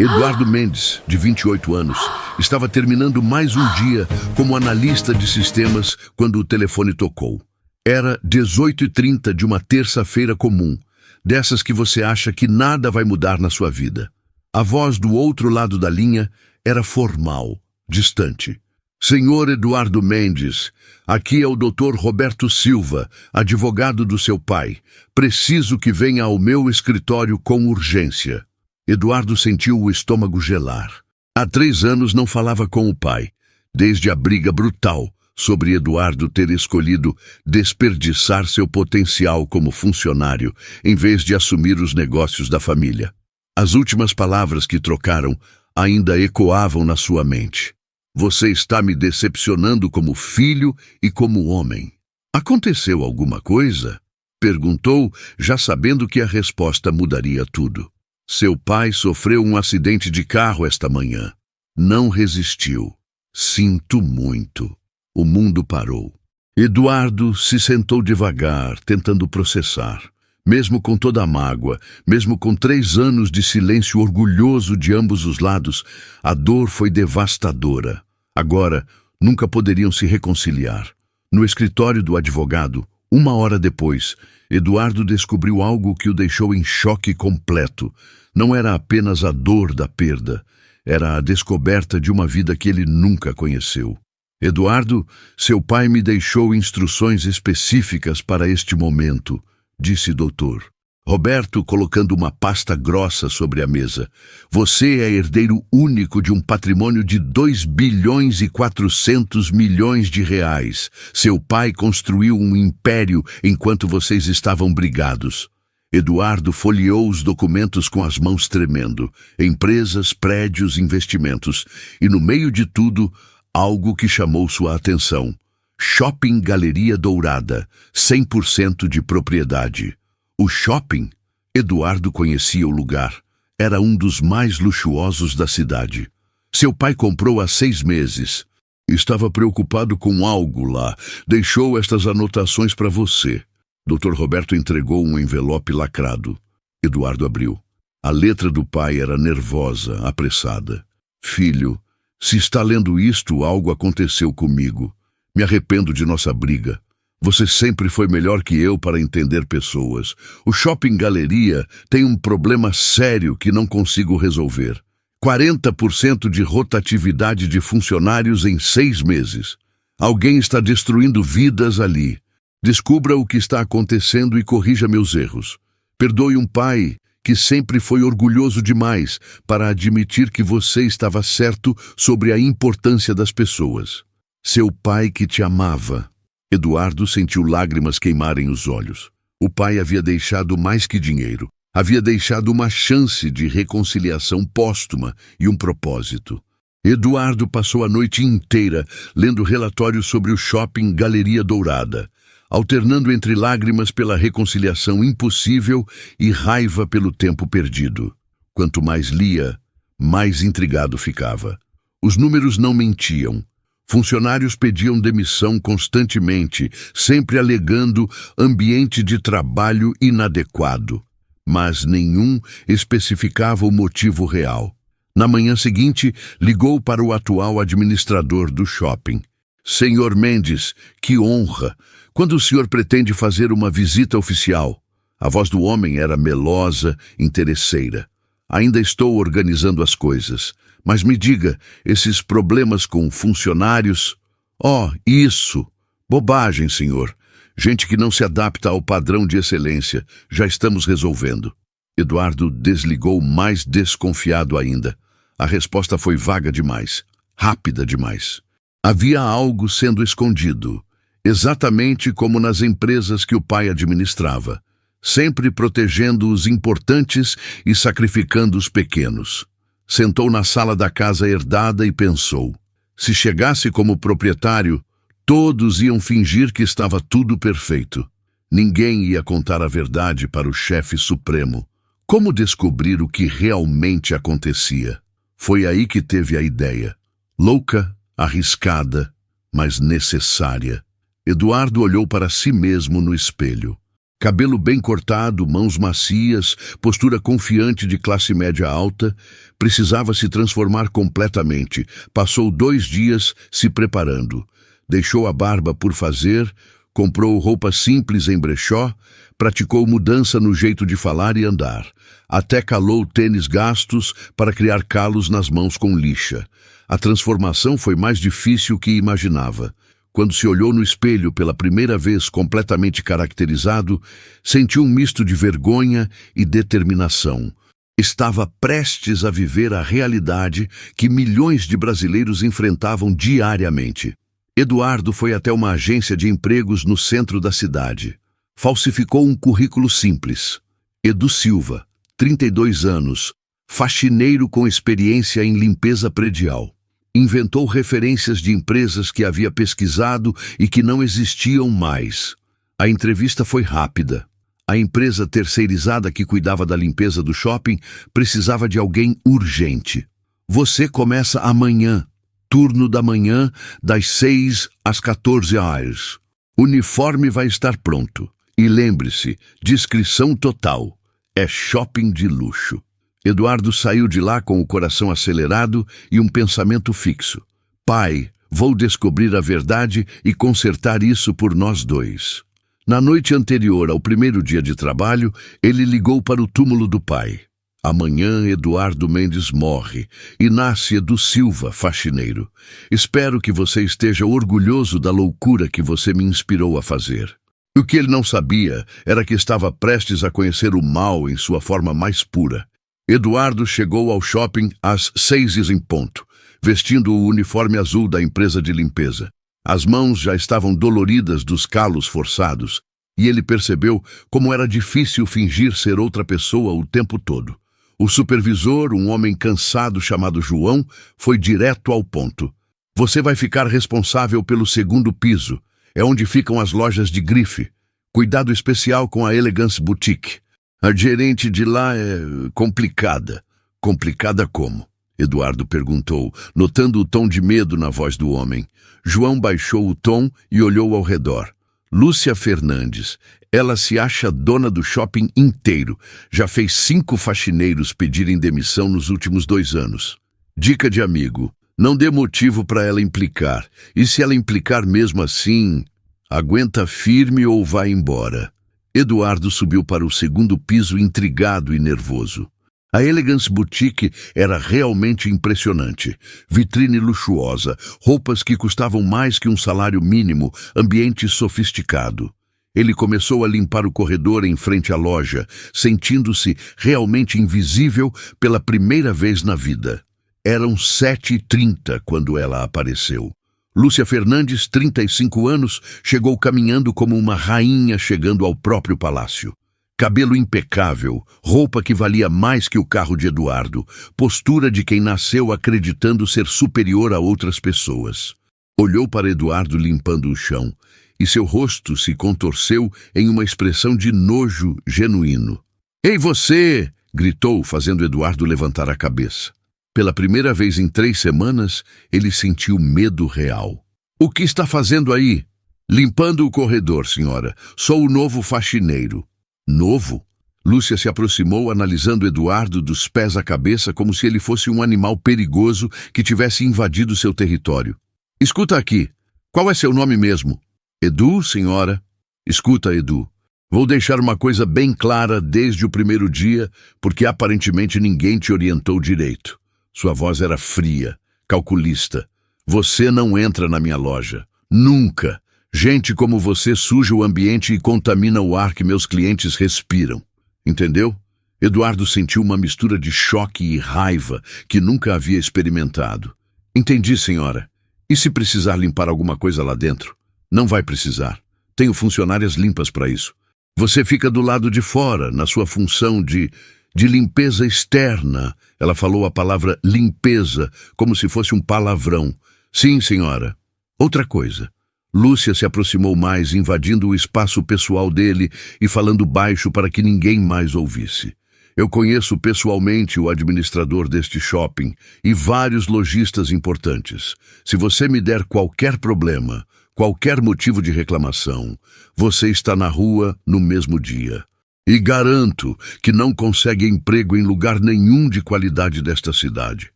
Eduardo Mendes, de 28 anos, estava terminando mais um dia como analista de sistemas quando o telefone tocou. Era 18h30 de uma terça-feira comum, dessas que você acha que nada vai mudar na sua vida. A voz do outro lado da linha era formal, distante. Senhor Eduardo Mendes, aqui é o Dr. Roberto Silva, advogado do seu pai. Preciso que venha ao meu escritório com urgência. Eduardo sentiu o estômago gelar. Há 3 anos não falava com o pai, desde a briga brutal sobre Eduardo ter escolhido desperdiçar seu potencial como funcionário em vez de assumir os negócios da família. As últimas palavras que trocaram ainda ecoavam na sua mente. Você está me decepcionando como filho e como homem. Aconteceu alguma coisa? Perguntou, já sabendo que a resposta mudaria tudo. Seu pai sofreu um acidente de carro esta manhã. Não resistiu. Sinto muito. O mundo parou. Eduardo se sentou devagar, tentando processar. Mesmo com toda a mágoa, mesmo com 3 anos de silêncio orgulhoso de ambos os lados, a dor foi devastadora. Agora, nunca poderiam se reconciliar. No escritório do advogado, 1 hora depois, Eduardo descobriu algo que o deixou em choque completo. Não era apenas a dor da perda, era a descoberta de uma vida que ele nunca conheceu. Eduardo, seu pai me deixou instruções específicas para este momento, disse o doutor. Roberto, colocando uma pasta grossa sobre a mesa. Você é herdeiro único de um patrimônio de 2,4 bilhões de reais. Seu pai construiu um império enquanto vocês estavam brigados. Eduardo folheou os documentos com as mãos tremendo. Empresas, prédios, investimentos. E no meio de tudo, algo que chamou sua atenção. Shopping Galeria Dourada, 100% de propriedade. O shopping? Eduardo conhecia o lugar. Era um dos mais luxuosos da cidade. Seu pai comprou há 6 meses. Estava preocupado com algo lá. Deixou estas anotações para você. Dr. Roberto entregou um envelope lacrado. Eduardo abriu. A letra do pai era nervosa, apressada. Filho, se está lendo isto, algo aconteceu comigo. Me arrependo de nossa briga. Você sempre foi melhor que eu para entender pessoas. O Shopping Galeria tem um problema sério que não consigo resolver. 40% de rotatividade de funcionários em 6 meses. Alguém está destruindo vidas ali. Descubra o que está acontecendo e corrija meus erros. Perdoe um pai que sempre foi orgulhoso demais para admitir que você estava certo sobre a importância das pessoas. Seu pai que te amava. Eduardo sentiu lágrimas queimarem os olhos. O pai havia deixado mais que dinheiro. Havia deixado uma chance de reconciliação póstuma e um propósito. Eduardo passou a noite inteira lendo relatórios sobre o Shopping Galeria Dourada, alternando entre lágrimas pela reconciliação impossível e raiva pelo tempo perdido. Quanto mais lia, mais intrigado ficava. Os números não mentiam. Funcionários pediam demissão constantemente, sempre alegando ambiente de trabalho inadequado. Mas nenhum especificava o motivo real. Na manhã seguinte, ligou para o atual administrador do shopping. Senhor Mendes, que honra! Quando o senhor pretende fazer uma visita oficial? A voz do homem era melosa, interesseira. Ainda estou organizando as coisas. Mas me diga, esses problemas com funcionários... Oh, isso! Bobagem, senhor. Gente que não se adapta ao padrão de excelência. Já estamos resolvendo. Eduardo desligou mais desconfiado ainda. A resposta foi vaga demais, rápida demais. Havia algo sendo escondido, exatamente como nas empresas que o pai administrava, sempre protegendo os importantes e sacrificando os pequenos. Sentou na sala da casa herdada e pensou. Se chegasse como proprietário, todos iam fingir que estava tudo perfeito. Ninguém ia contar a verdade para o chefe supremo. Como descobrir o que realmente acontecia? Foi aí que teve a ideia. Louca, arriscada, mas necessária. Eduardo olhou para si mesmo no espelho. Cabelo bem cortado, mãos macias, postura confiante de classe média alta, precisava se transformar completamente. Passou 2 dias se preparando. Deixou a barba por fazer, comprou roupas simples em brechó, praticou mudança no jeito de falar e andar. Até calou tênis gastos para criar calos nas mãos com lixa. A transformação foi mais difícil que imaginava. Quando se olhou no espelho pela primeira vez completamente caracterizado, sentiu um misto de vergonha e determinação. Estava prestes a viver a realidade que milhões de brasileiros enfrentavam diariamente. Eduardo foi até uma agência de empregos no centro da cidade. Falsificou um currículo simples. Edu Silva, 32 anos, faxineiro com experiência em limpeza predial. Inventou referências de empresas que havia pesquisado e que não existiam mais. A entrevista foi rápida. A empresa terceirizada que cuidava da limpeza do shopping precisava de alguém urgente. Você começa amanhã. Turno da manhã, das 6 às 14 horas. Uniforme vai estar pronto. E lembre-se, discrição total. É shopping de luxo. Eduardo saiu de lá com o coração acelerado e um pensamento fixo. Pai, vou descobrir a verdade e consertar isso por nós dois. Na noite anterior ao primeiro dia de trabalho, ele ligou para o túmulo do pai. Amanhã Eduardo Mendes morre e nasce Edu Silva, faxineiro. Espero que você esteja orgulhoso da loucura que você me inspirou a fazer. O que ele não sabia era que estava prestes a conhecer o mal em sua forma mais pura. Eduardo chegou ao shopping às 6 em ponto, vestindo o uniforme azul da empresa de limpeza. As mãos já estavam doloridas dos calos forçados, e ele percebeu como era difícil fingir ser outra pessoa o tempo todo. O supervisor, um homem cansado chamado João, foi direto ao ponto. Você vai ficar responsável pelo 2º piso. É onde ficam as lojas de grife. Cuidado especial com a Elegance Boutique. A gerente de lá é complicada. Complicada como? Eduardo perguntou, notando o tom de medo na voz do homem. João baixou o tom e olhou ao redor. Lúcia Fernandes. Ela se acha dona do shopping inteiro. Já fez 5 faxineiros pedirem demissão nos últimos 2 anos. Dica de amigo. Não dê motivo para ela implicar. E se ela implicar mesmo assim, aguenta firme ou vai embora. Eduardo subiu para o 2º piso intrigado e nervoso. A Elegance Boutique era realmente impressionante. Vitrine luxuosa, roupas que custavam mais que um salário mínimo, ambiente sofisticado. Ele começou a limpar o corredor em frente à loja, sentindo-se realmente invisível pela primeira vez na vida. Eram 7h30 quando ela apareceu. Lúcia Fernandes, 35 anos, chegou caminhando como uma rainha chegando ao próprio palácio. Cabelo impecável, roupa que valia mais que o carro de Eduardo, postura de quem nasceu acreditando ser superior a outras pessoas. Olhou para Eduardo limpando o chão, e seu rosto se contorceu em uma expressão de nojo genuíno. "Ei, você!" gritou, fazendo Eduardo levantar a cabeça. Pela primeira vez em 3 semanas, ele sentiu medo real. "O que está fazendo aí?" "Limpando o corredor, senhora. Sou o novo faxineiro." "Novo?" Lúcia se aproximou, analisando Eduardo dos pés à cabeça como se ele fosse um animal perigoso que tivesse invadido seu território. "Escuta aqui. Qual é seu nome mesmo?" "Edu, senhora." "Escuta, Edu. Vou deixar uma coisa bem clara desde o primeiro dia, porque aparentemente ninguém te orientou direito." Sua voz era fria, calculista. "Você não entra na minha loja. Nunca. Gente como você suja o ambiente e contamina o ar que meus clientes respiram. Entendeu?" Eduardo sentiu uma mistura de choque e raiva que nunca havia experimentado. "Entendi, senhora. E se precisar limpar alguma coisa lá dentro?" "Não vai precisar. Tenho funcionárias limpas para isso. Você fica do lado de fora, na sua função de limpeza externa." Ela falou a palavra limpeza como se fosse um palavrão. "Sim, senhora." "Outra coisa." Lúcia se aproximou mais, invadindo o espaço pessoal dele e falando baixo para que ninguém mais ouvisse. "Eu conheço pessoalmente o administrador deste shopping e vários lojistas importantes. Se você me der qualquer problema, qualquer motivo de reclamação, você está na rua no mesmo dia. E garanto que não consegue emprego em lugar nenhum de qualidade desta cidade.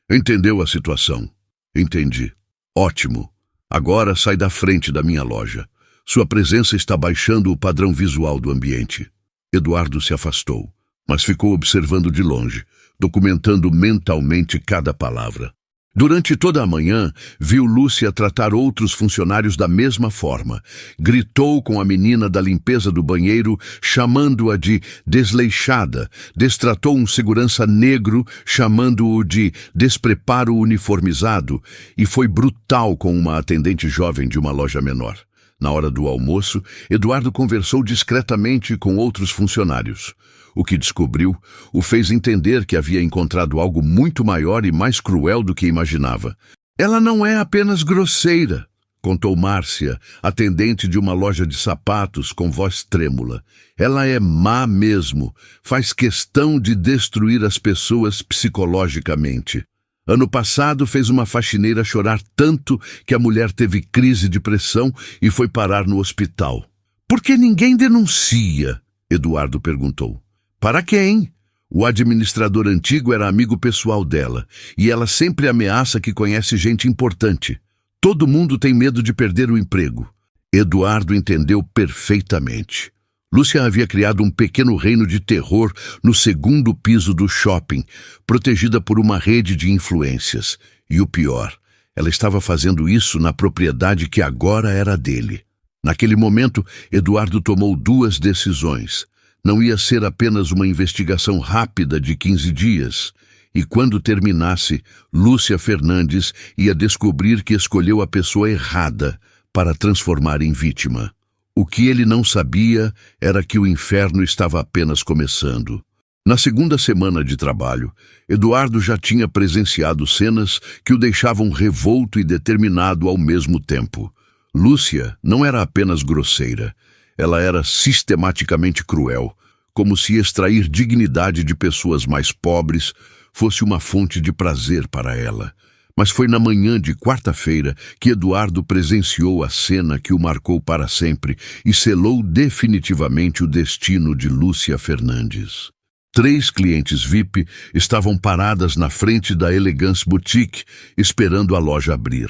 Entendeu a situação? Entendi. Ótimo. Agora sai da frente da minha loja. Sua presença está baixando o padrão visual do ambiente. Eduardo se afastou, mas ficou observando de longe, documentando mentalmente cada palavra. Durante toda a manhã, viu Lúcia tratar outros funcionários da mesma forma. Gritou com a menina da limpeza do banheiro, chamando-a de desleixada. Destratou um segurança negro, chamando-o de despreparo uniformizado. E foi brutal com uma atendente jovem de uma loja menor. Na hora do almoço, Eduardo conversou discretamente com outros funcionários. O que descobriu o fez entender que havia encontrado algo muito maior e mais cruel do que imaginava. Ela não é apenas grosseira, contou Márcia, atendente de uma loja de sapatos com voz trêmula. Ela é má mesmo, faz questão de destruir as pessoas psicologicamente. Ano passado fez uma faxineira chorar tanto que a mulher teve crise de pressão e foi parar no hospital. Por que ninguém denuncia? Eduardo perguntou. Para quem? O administrador antigo era amigo pessoal dela, e ela sempre ameaça que conhece gente importante. Todo mundo tem medo de perder o emprego. Eduardo entendeu perfeitamente. Lúcia havia criado um pequeno reino de terror no segundo piso do shopping, protegida por uma rede de influências. E o pior, ela estava fazendo isso na propriedade que agora era dele. Naquele momento, Eduardo tomou duas decisões. Não ia ser apenas uma investigação rápida de 15 dias. E quando terminasse, Lúcia Fernandes ia descobrir que escolheu a pessoa errada para transformar em vítima. O que ele não sabia era que o inferno estava apenas começando. Na segunda semana de trabalho, Eduardo já tinha presenciado cenas que o deixavam revolto e determinado ao mesmo tempo. Lúcia não era apenas grosseira. Ela era sistematicamente cruel, como se extrair dignidade de pessoas mais pobres fosse uma fonte de prazer para ela. Mas foi na manhã de quarta-feira que Eduardo presenciou a cena que o marcou para sempre e selou definitivamente o destino de Lúcia Fernandes. 3 clientes VIP estavam paradas na frente da Elegance Boutique, esperando a loja abrir.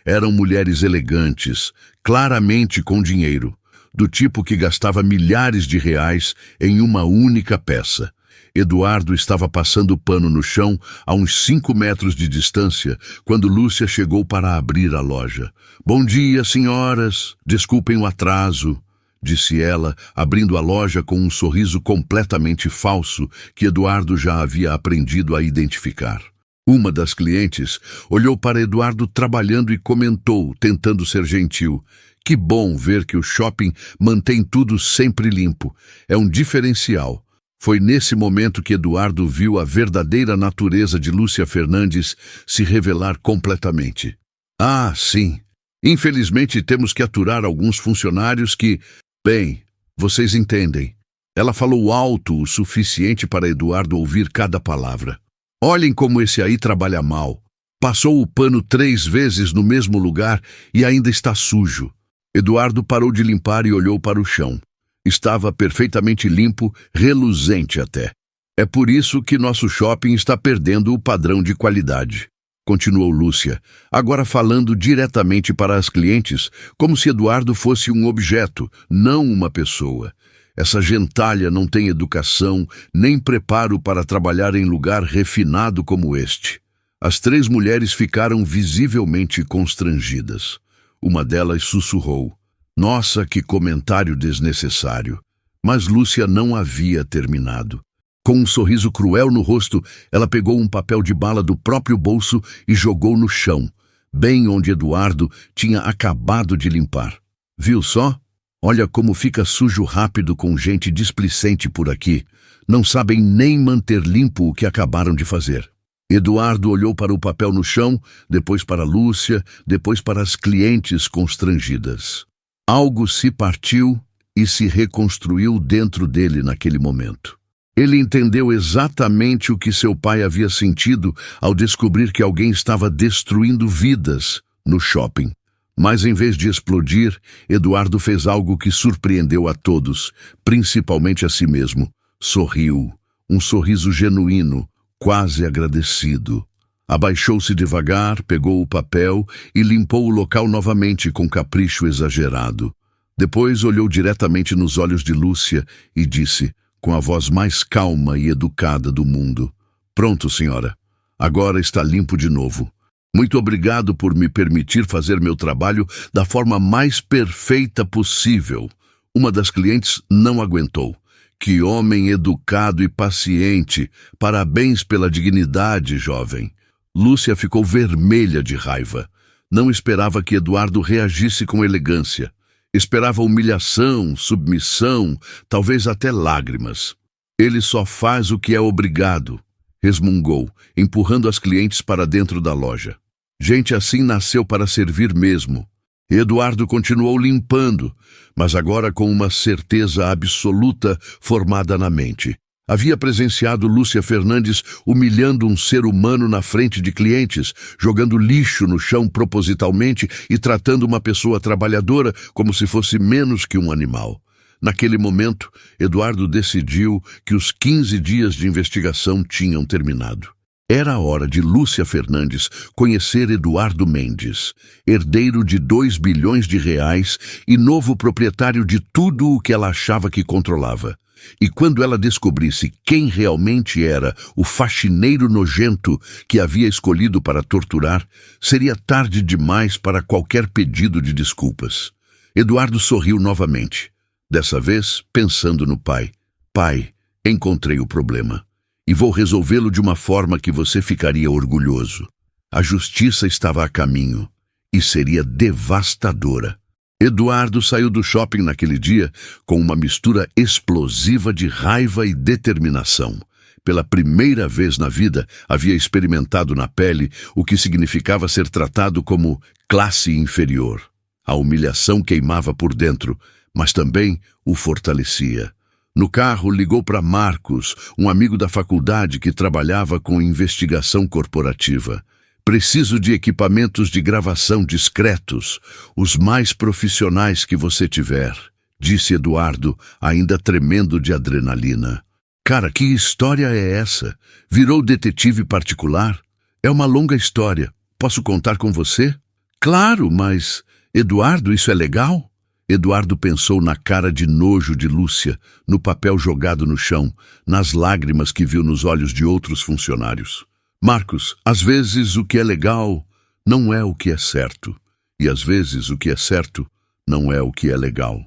Eram mulheres elegantes, claramente com dinheiro, do tipo que gastava milhares de reais em uma única peça. Eduardo estava passando pano no chão a uns 5 metros de distância quando Lúcia chegou para abrir a loja. "Bom dia, senhoras. Desculpem o atraso", disse ela, abrindo a loja com um sorriso completamente falso que Eduardo já havia aprendido a identificar. Uma das clientes olhou para Eduardo trabalhando e comentou, tentando ser gentil: "Que bom ver que o shopping mantém tudo sempre limpo. É um diferencial." Foi nesse momento que Eduardo viu a verdadeira natureza de Lúcia Fernandes se revelar completamente. "Ah, sim. Infelizmente temos que aturar alguns funcionários que... Bem, vocês entendem." Ela falou alto o suficiente para Eduardo ouvir cada palavra. "Olhem como esse aí trabalha mal. Passou o pano 3 vezes no mesmo lugar e ainda está sujo." Eduardo parou de limpar e olhou para o chão. Estava perfeitamente limpo, reluzente até. "É por isso que nosso shopping está perdendo o padrão de qualidade", continuou Lúcia, agora falando diretamente para as clientes, como se Eduardo fosse um objeto, não uma pessoa. "Essa gentalha não tem educação, nem preparo para trabalhar em lugar refinado como este." As 3 mulheres ficaram visivelmente constrangidas. Uma delas sussurrou: "Nossa, que comentário desnecessário." Mas Lúcia não havia terminado. Com um sorriso cruel no rosto, ela pegou um papel de bala do próprio bolso e jogou no chão, bem onde Eduardo tinha acabado de limpar. "Viu só? Olha como fica sujo rápido com gente displicente por aqui. Não sabem nem manter limpo o que acabaram de fazer." Eduardo olhou para o papel no chão, depois para Lúcia, depois para as clientes constrangidas. Algo se partiu e se reconstruiu dentro dele naquele momento. Ele entendeu exatamente o que seu pai havia sentido ao descobrir que alguém estava destruindo vidas no shopping. Mas em vez de explodir, Eduardo fez algo que surpreendeu a todos, principalmente a si mesmo. Sorriu, um sorriso genuíno, quase agradecido. Abaixou-se devagar, pegou o papel e limpou o local novamente com capricho exagerado. Depois olhou diretamente nos olhos de Lúcia e disse, com a voz mais calma e educada do mundo: "Pronto, senhora. Agora está limpo de novo. Muito obrigado por me permitir fazer meu trabalho da forma mais perfeita possível." Uma das clientes não aguentou. "Que homem educado e paciente! Parabéns pela dignidade, jovem." Lúcia ficou vermelha de raiva. Não esperava que Eduardo reagisse com elegância. Esperava humilhação, submissão, talvez até lágrimas. "Ele só faz o que é obrigado", resmungou, empurrando as clientes para dentro da loja. Gente assim nasceu para servir mesmo. Eduardo continuou limpando, mas agora com uma certeza absoluta formada na mente. Havia presenciado Lúcia Fernandes humilhando um ser humano na frente de clientes, jogando lixo no chão propositalmente e tratando uma pessoa trabalhadora como se fosse menos que um animal. Naquele momento, Eduardo decidiu que os 15 dias de investigação tinham terminado. Era a hora de Lúcia Fernandes conhecer Eduardo Mendes, herdeiro de 2 bilhões de reais e novo proprietário de tudo o que ela achava que controlava. E quando ela descobrisse quem realmente era o faxineiro nojento que havia escolhido para torturar, seria tarde demais para qualquer pedido de desculpas. Eduardo sorriu novamente, dessa vez pensando no pai. "Pai, encontrei o problema. E vou resolvê-lo de uma forma que você ficaria orgulhoso. A justiça estava a caminho e seria devastadora." Eduardo saiu do shopping naquele dia com uma mistura explosiva de raiva e determinação. Pela primeira vez na vida, havia experimentado na pele o que significava ser tratado como classe inferior. A humilhação queimava por dentro, mas também o fortalecia. No carro, ligou para Marcos, um amigo da faculdade que trabalhava com investigação corporativa. "Preciso de equipamentos de gravação discretos, os mais profissionais que você tiver", disse Eduardo, ainda tremendo de adrenalina. "Cara, que história é essa? Virou detetive particular? É uma longa história. Posso contar com você?" "Claro, mas... Eduardo, isso é legal?" Eduardo pensou na cara de nojo de Lúcia, no papel jogado no chão, nas lágrimas que viu nos olhos de outros funcionários. "Marcos, às vezes o que é legal não é o que é certo. E às vezes o que é certo não é o que é legal."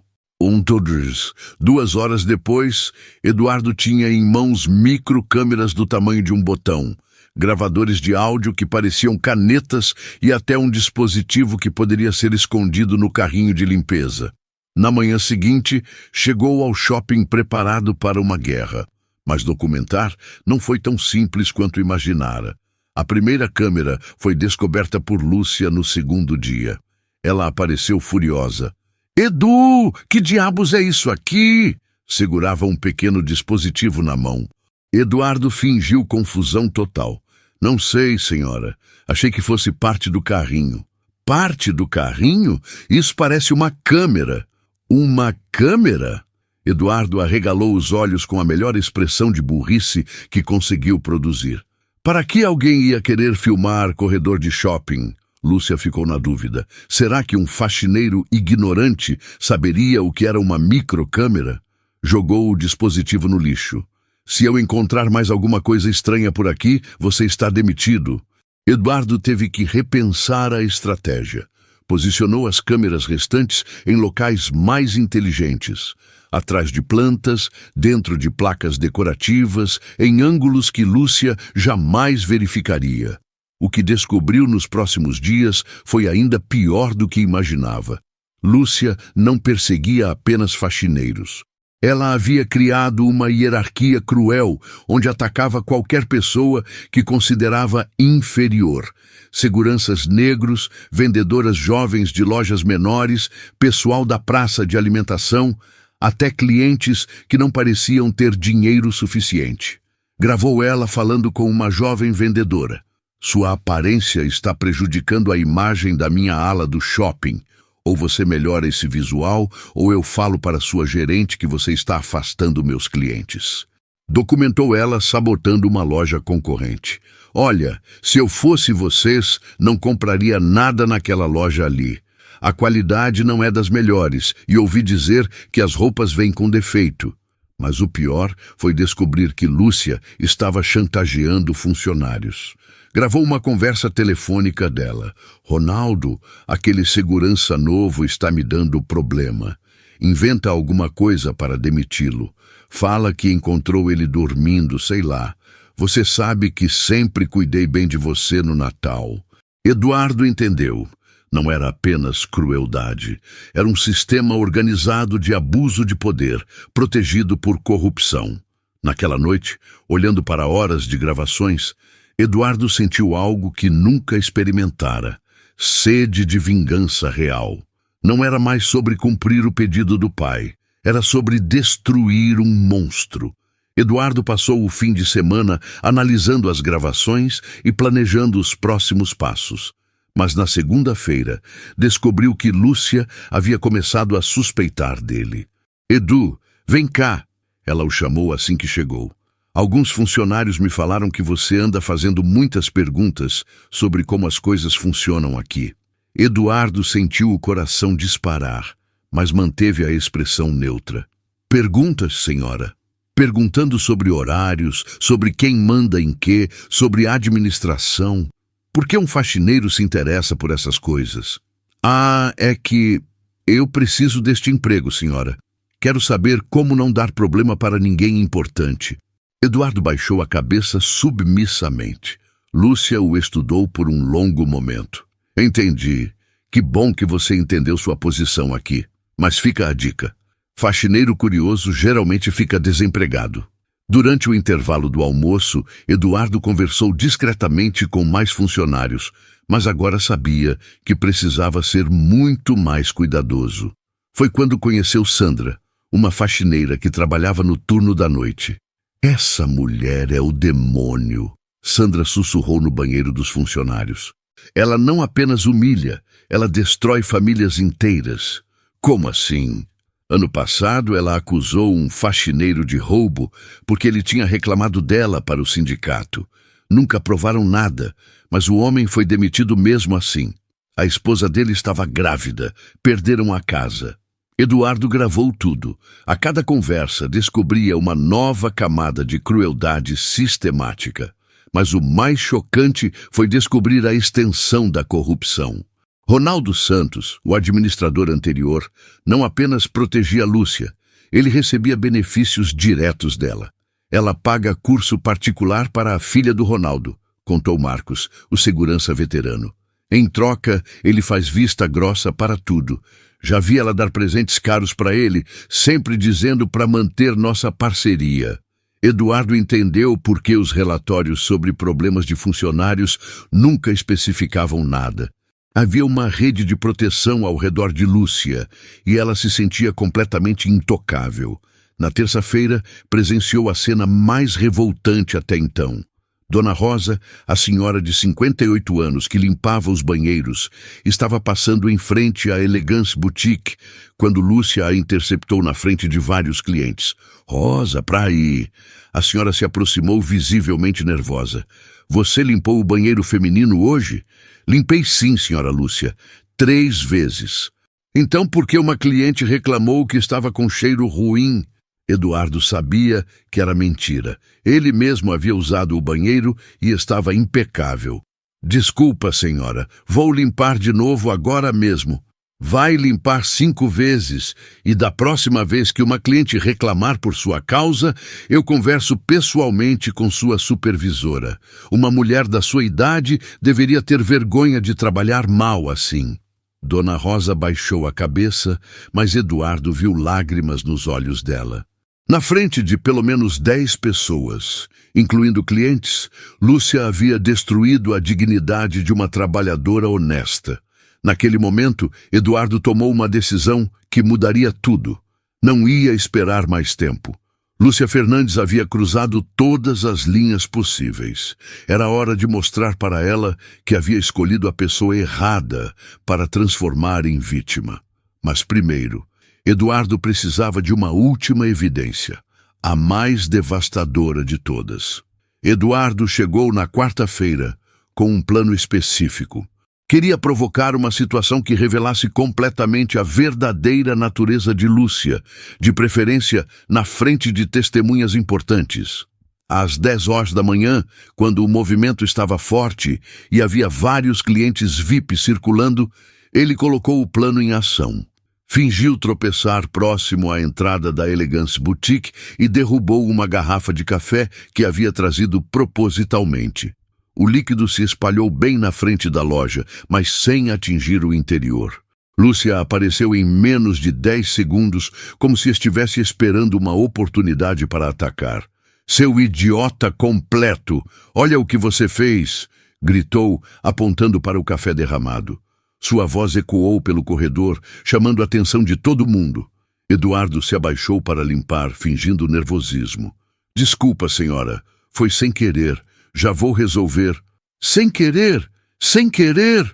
2 horas depois, Eduardo tinha em mãos microcâmeras do tamanho de um botão, gravadores de áudio que pareciam canetas e até um dispositivo que poderia ser escondido no carrinho de limpeza. Na manhã seguinte, chegou ao shopping preparado para uma guerra. Mas documentar não foi tão simples quanto imaginara. A primeira câmera foi descoberta por Lúcia no segundo dia. Ela apareceu furiosa. "Edu, que diabos é isso aqui?" Segurava um pequeno dispositivo na mão. Eduardo fingiu confusão total. "Não sei, senhora. Achei que fosse parte do carrinho." "Parte do carrinho? Isso parece uma câmera." "Uma câmera?" Eduardo arregalou os olhos com a melhor expressão de burrice que conseguiu produzir. "Para que alguém ia querer filmar corredor de shopping?" Lúcia ficou na dúvida. Será que um faxineiro ignorante saberia o que era uma microcâmera? Jogou o dispositivo no lixo. "Se eu encontrar mais alguma coisa estranha por aqui, você está demitido." Eduardo teve que repensar a estratégia. Posicionou as câmeras restantes em locais mais inteligentes. Atrás de plantas, dentro de placas decorativas, em ângulos que Lúcia jamais verificaria. O que descobriu nos próximos dias foi ainda pior do que imaginava. Lúcia não perseguia apenas faxineiros. Ela havia criado uma hierarquia cruel, onde atacava qualquer pessoa que considerava inferior. Seguranças negros, vendedoras jovens de lojas menores, pessoal da praça de alimentação, até clientes que não pareciam ter dinheiro suficiente. Gravou ela falando com uma jovem vendedora. Sua aparência está prejudicando a imagem da minha ala do shopping. Ou você melhora esse visual, ou eu falo para sua gerente que você está afastando meus clientes. Documentou ela, sabotando uma loja concorrente. Olha, se eu fosse vocês, não compraria nada naquela loja ali. A qualidade não é das melhores, e ouvi dizer que as roupas vêm com defeito. Mas o pior foi descobrir que Lúcia estava chantageando funcionários. Gravou uma conversa telefônica dela. Ronaldo, aquele segurança novo está me dando problema. Inventa alguma coisa para demiti-lo. Fala que encontrou ele dormindo, sei lá. Você sabe que sempre cuidei bem de você no Natal. Eduardo entendeu. Não era apenas crueldade. Era um sistema organizado de abuso de poder, protegido por corrupção. Naquela noite, olhando para horas de gravações, Eduardo sentiu algo que nunca experimentara: sede de vingança real. Não era mais sobre cumprir o pedido do pai, era sobre destruir um monstro. Eduardo passou o fim de semana analisando as gravações e planejando os próximos passos. Mas na segunda-feira, descobriu que Lúcia havia começado a suspeitar dele. Edu, vem cá, ela o chamou assim que chegou. Alguns funcionários me falaram que você anda fazendo muitas perguntas sobre como as coisas funcionam aqui. Eduardo sentiu o coração disparar, mas manteve a expressão neutra. Perguntas, senhora? Perguntando sobre horários, sobre quem manda em quê, sobre administração. Por que um faxineiro se interessa por essas coisas? Ah, é que eu preciso deste emprego, senhora. Quero saber como não dar problema para ninguém importante. Eduardo baixou a cabeça submissamente. Lúcia o estudou por um longo momento. Entendi. Que bom que você entendeu sua posição aqui. Mas fica a dica. Faxineiro curioso geralmente fica desempregado. Durante o intervalo do almoço, Eduardo conversou discretamente com mais funcionários, mas agora sabia que precisava ser muito mais cuidadoso. Foi quando conheceu Sandra, uma faxineira que trabalhava no turno da noite. Essa mulher é o demônio, Sandra sussurrou no banheiro dos funcionários. Ela não apenas humilha, ela destrói famílias inteiras. Como assim? Ano passado, ela acusou um faxineiro de roubo porque ele tinha reclamado dela para o sindicato. Nunca provaram nada, mas o homem foi demitido mesmo assim. A esposa dele estava grávida, perderam a casa. Eduardo gravou tudo. A cada conversa descobria uma nova camada de crueldade sistemática. Mas o mais chocante foi descobrir a extensão da corrupção. Ronaldo Santos, o administrador anterior, não apenas protegia Lúcia, ele recebia benefícios diretos dela. Ela paga curso particular para a filha do Ronaldo, contou Marcos, o segurança veterano. Em troca, ele faz vista grossa para tudo. Já vi ela dar presentes caros para ele, sempre dizendo para manter nossa parceria. Eduardo entendeu por que os relatórios sobre problemas de funcionários nunca especificavam nada. Havia uma rede de proteção ao redor de Lúcia e ela se sentia completamente intocável. Na terça-feira, presenciou a cena mais revoltante até então. Dona Rosa, a senhora de 58 anos que limpava os banheiros, estava passando em frente à Elegance Boutique quando Lúcia a interceptou na frente de vários clientes. Rosa, pra aí. A senhora se aproximou visivelmente nervosa. Você limpou o banheiro feminino hoje? Limpei sim, senhora Lúcia. 3 vezes. Então por que uma cliente reclamou que estava com cheiro ruim? Eduardo sabia que era mentira. Ele mesmo havia usado o banheiro e estava impecável. Desculpa, senhora. Vou limpar de novo agora mesmo. Vai limpar 5 vezes e da próxima vez que uma cliente reclamar por sua causa, eu converso pessoalmente com sua supervisora. Uma mulher da sua idade deveria ter vergonha de trabalhar mal assim. Dona Rosa baixou a cabeça, mas Eduardo viu lágrimas nos olhos dela. Na frente de pelo menos 10 pessoas, incluindo clientes, Lúcia havia destruído a dignidade de uma trabalhadora honesta. Naquele momento, Eduardo tomou uma decisão que mudaria tudo. Não ia esperar mais tempo. Lúcia Fernandes havia cruzado todas as linhas possíveis. Era hora de mostrar para ela que havia escolhido a pessoa errada para transformar em vítima. Mas primeiro, Eduardo precisava de uma última evidência, a mais devastadora de todas. Eduardo chegou na quarta-feira com um plano específico. Queria provocar uma situação que revelasse completamente a verdadeira natureza de Lúcia, de preferência na frente de testemunhas importantes. Às 10 horas da manhã, quando o movimento estava forte e havia vários clientes VIP circulando, ele colocou o plano em ação. Fingiu tropeçar próximo à entrada da Elegance Boutique e derrubou uma garrafa de café que havia trazido propositalmente. O líquido se espalhou bem na frente da loja, mas sem atingir o interior. Lúcia apareceu em menos de 10 segundos, como se estivesse esperando uma oportunidade para atacar. "Seu idiota completo! Olha o que você fez!" gritou, apontando para o café derramado. Sua voz ecoou pelo corredor, chamando a atenção de todo mundo. Eduardo se abaixou para limpar, fingindo nervosismo. "Desculpa, senhora. Foi sem querer. Já vou resolver." "Sem querer! Sem querer!"